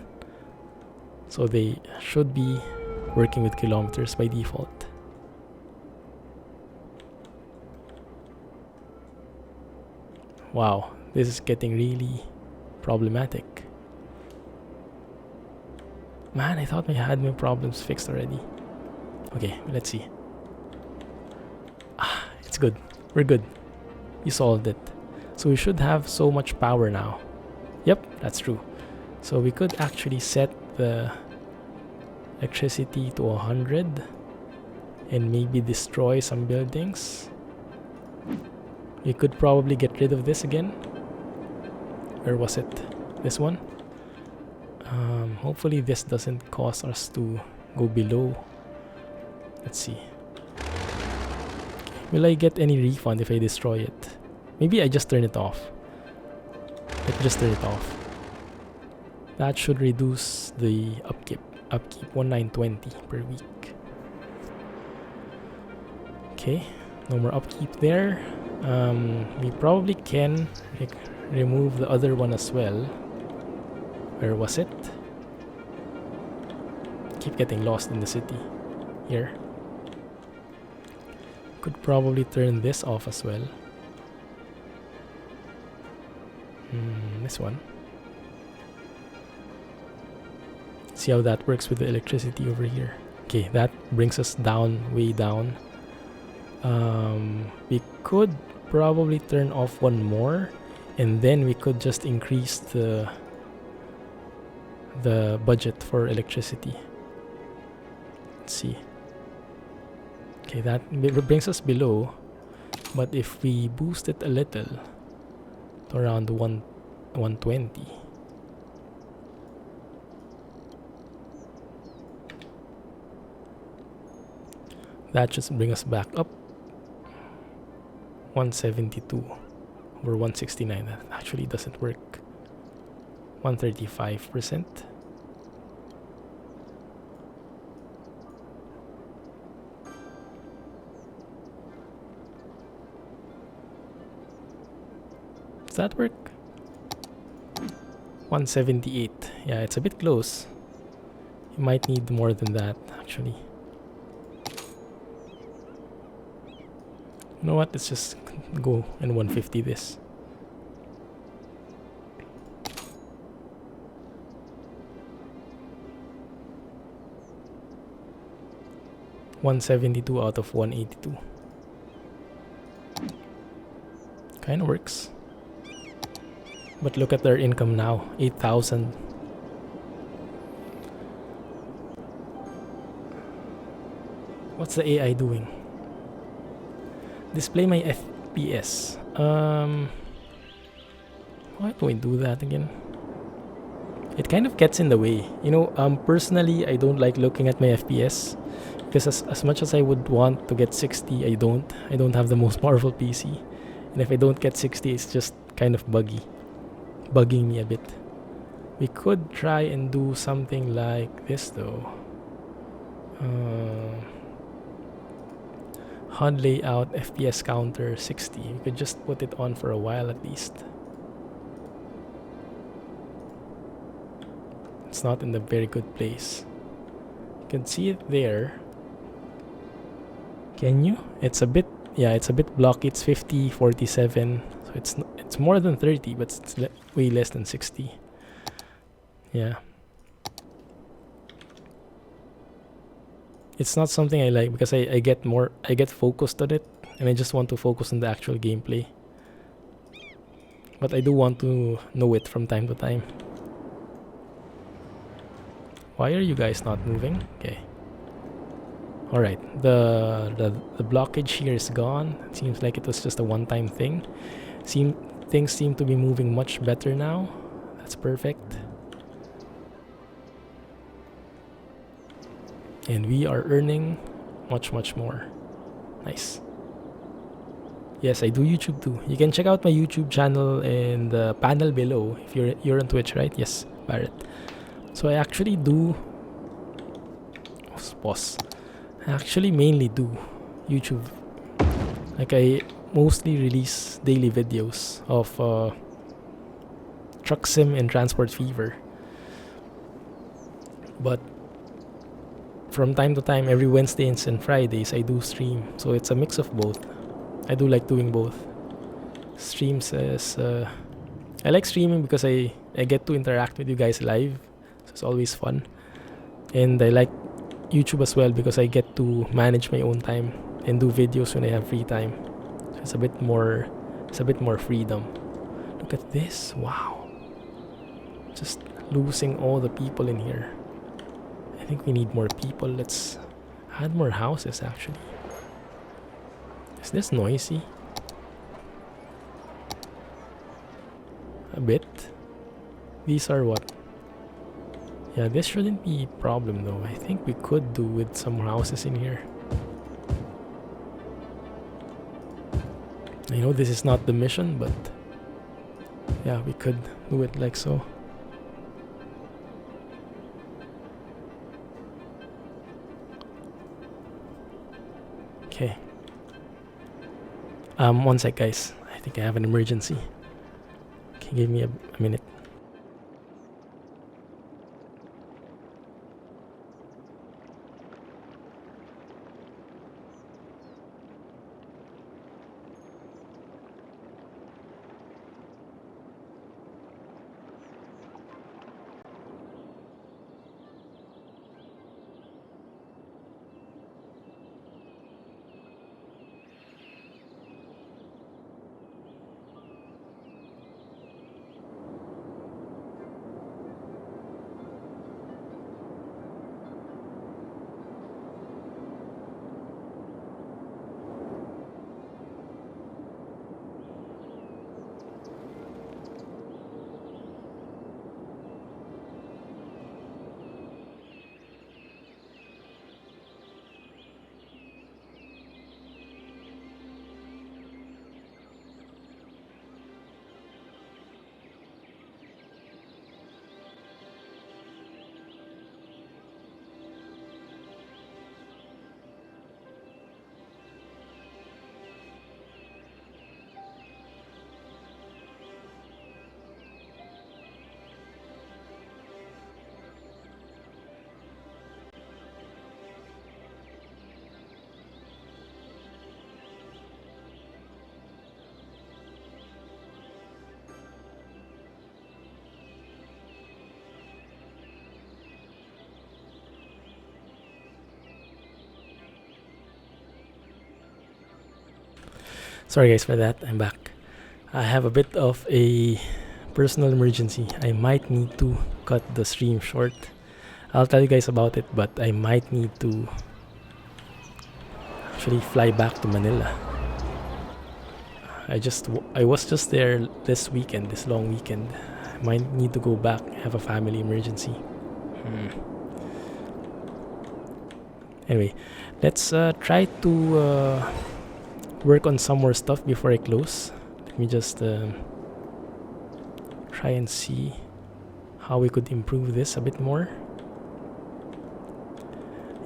so they should be working with kilometers by default. Wow, this is getting really problematic. Man, I thought I had my problems fixed already. Okay, let's see. It's good. We're good. We solved it. So we should have so much power now. Yep, that's true. So we could actually set the electricity to 100 and maybe destroy some buildings. We could probably get rid of this again. Where was it? This one? Hopefully this doesn't cause us to go below. Let's see. Will I get any refund if I destroy it? Maybe I just turn it off. Let me just turn it off. That should reduce the upkeep 1920 per week. Okay, no more upkeep there. We probably can remove the other one as well. Where was it? Keep getting lost in the city. Here. Could probably turn this off as well. This one. See how that works with the electricity over here. Okay, that brings us down, way down. We could probably turn off one more, and then we could just increase the budget for electricity. Let's see. Okay, that brings us below, but if we boost it a little to around 120, that should bring us back up 172 over 169. That actually doesn't work. 135%. Does that work? 178. Yeah, it's a bit close. You might need more than that, actually. You know what? Let's just go and 150 this. $172 out of 182. Kinda works. But look at their income now, 8,000. What's the AI doing? Display my FPS. Why do I do that again? It kind of gets in the way. Personally, I don't like looking at my FPS because as much as I would want to get 60, I don't. I don't have the most powerful PC. And if I don't get 60, it's just kind of bugging me a bit. We could try and do something like this though. HUD layout, FPS counter 60. We could just put it on for a while at least. It's not in the very good place. You can see it there. Can you? It's a bit blocky. It's 50, 47. So it's more than 30, but it's way less than 60. Yeah. It's not something I like because I get focused on it and I just want to focus on the actual gameplay. But I do want to know it from time to time. Why are you guys not moving? Okay. Alright, the blockage here is gone. It seems like it was just a one-time thing. Things seem to be moving much better now. That's perfect. And we are earning much more. Nice. Yes, I do YouTube too. You can check out my YouTube channel in the panel below if you're on Twitch, right? Yes, Barrett. So I actually do pause. I actually mainly do YouTube. Like I mostly release daily videos of Truck Sim and Transport Fever. But from time to time, every Wednesdays and Fridays, I do stream. So it's a mix of both. I do like doing both. Streams is... I like streaming because I get to interact with you guys live. So it's always fun. And I like YouTube as well because I get to manage my own time and do videos when I have free time. So it's a bit more freedom. Look at this. Wow. Just losing all the people in here. I think we need more people. Let's add more houses actually. Is this noisy? A bit. These are what? Yeah, this shouldn't be a problem though. I think we could do with some more houses in here. I know this is not the mission, but yeah, we could do it like so. Okay. One sec, guys. I think I have an emergency. Can you give me a minute? Sorry guys for that, I'm back. I have a bit of a personal emergency. I might need to cut the stream short. I'll tell you guys about it, but I might need to actually fly back to Manila. I was just there this weekend, this long weekend. I might need to go back, have a family emergency. Anyway, let's try to work on some more stuff before I close. Let me just try and see how we could improve this a bit more.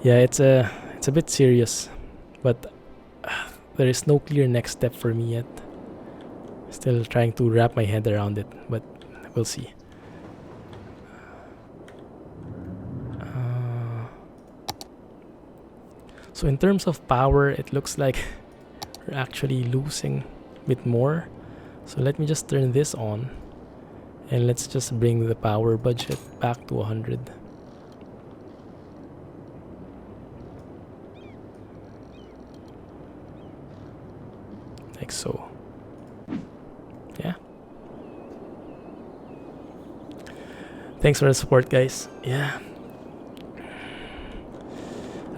Yeah, it's a bit serious, but there is no clear next step for me yet. Still trying to wrap my head around it, but we'll see. So in terms of power, it looks like we're actually losing a bit more. So let me just turn this on, and let's just bring the power budget back to 100. Like so. Yeah. Thanks for the support, guys. Yeah.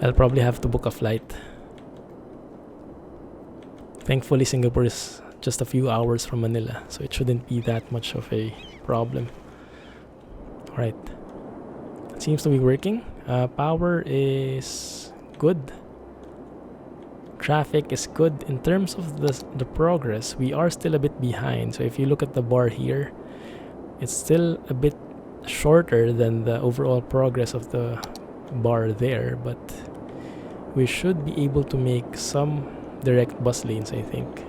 I'll probably have to book a flight. Thankfully, Singapore is just a few hours from Manila, so it shouldn't be that much of a problem. Alright. It seems to be working. Power is good. Traffic is good. In terms of the progress, we are still a bit behind. So if you look at the bar here, it's still a bit shorter than the overall progress of the bar there, but we should be able to make some direct bus lanes, I think.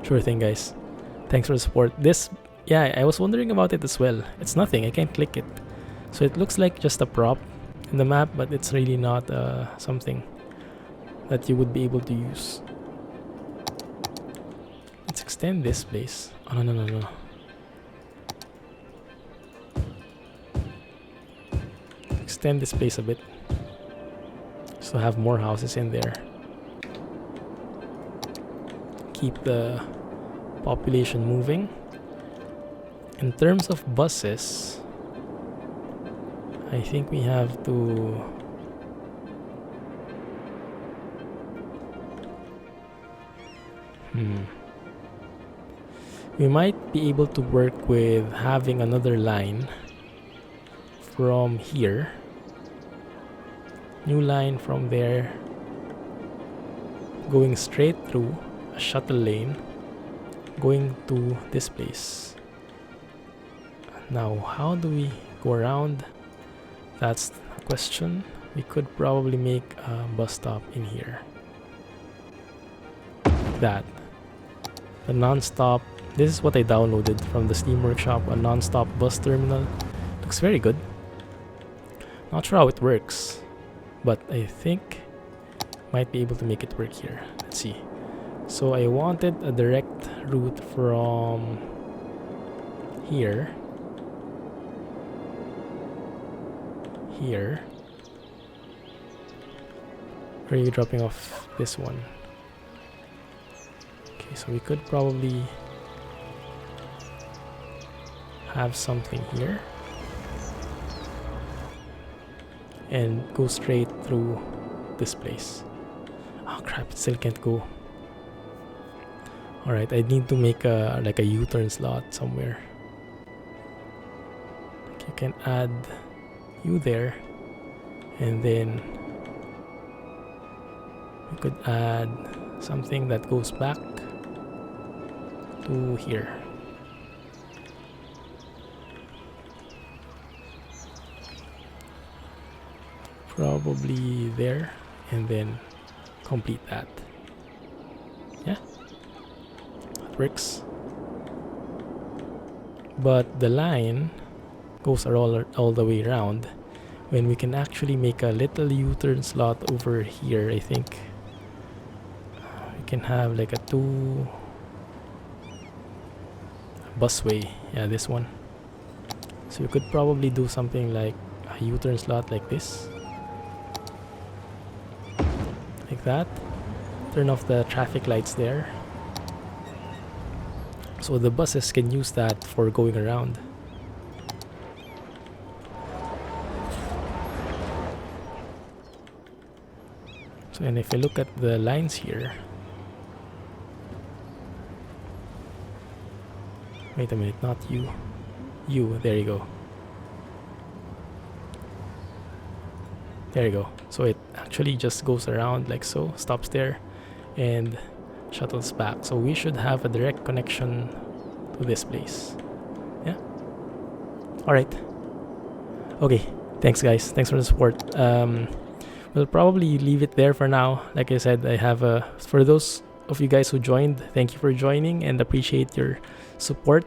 Sure thing, guys. Thanks for the support. This, yeah, I was wondering about it as well. It's nothing, I can't click it. So it looks like just a prop in the map, but it's really not something that you would be able to use. Let's extend this place. Oh, no. Extend this place a bit, so have more houses in there. Keep the population moving. In terms of buses, I think we have to we might be able to work with having another line from here. New line from there, going straight through a shuttle lane, going to this place. Now, how do we go around? That's a question. We could probably make a bus stop in here. Like that. The non-stop. This is what I downloaded from the Steam Workshop, a non-stop bus terminal. Looks very good. Not sure how it works, but I think might be able to make it work here. Let's see. So I wanted a direct route from here. Here. Where are you dropping off this one? Okay, so we could probably have something here and go straight through this place. Oh crap, it still can't go. Alright, I need to make a like a U-turn slot somewhere. Like you can add you there, and then we could add something that goes back to here. Probably there, and then complete that. Yeah, that works. But the line goes all the way around. When we can actually make a little U-turn slot over here, I think we can have like a 2 busway. Yeah, this one. So we could probably do something like a U-turn slot like this. Like that. Turn off the traffic lights there, so the buses can use that for going around. and if you look at the lines here, wait a minute, not you, there you go. There you go. So it actually just goes around like so, stops there, and shuttles back. So we should have a direct connection to this place. Yeah. All right. Okay. Thanks, guys. Thanks for the support. We'll probably leave it there for now. Like I said, I have for those of you guys who joined, thank you for joining and appreciate your support.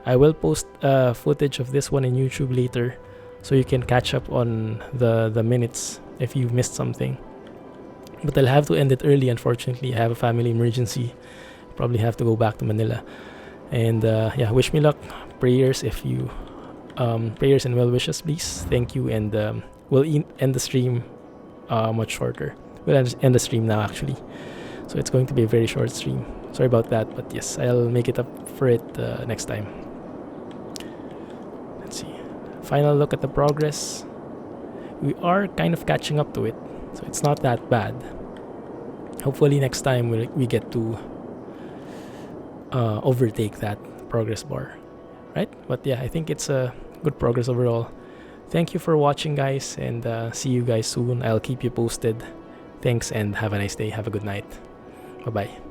I will post footage of this one in YouTube later, so you can catch up on the minutes if you missed something. But I'll have to end it early, unfortunately. I have a family emergency. Probably have to go back to Manila. And yeah, wish me luck. Prayers if you prayers and well wishes, please. Thank you, and we'll end the stream much shorter. We'll end the stream now, actually. So it's going to be a very short stream. Sorry about that, but yes, I'll make it up for it next time. Let's see. Final look at the progress. We are kind of catching up to it, so it's not that bad. Hopefully next time we get to overtake that progress bar, right? But yeah, I think it's a good progress overall. Thank you for watching, guys, and see you guys soon. I'll keep you posted. Thanks, and have a nice day. Have a good night. Bye-bye.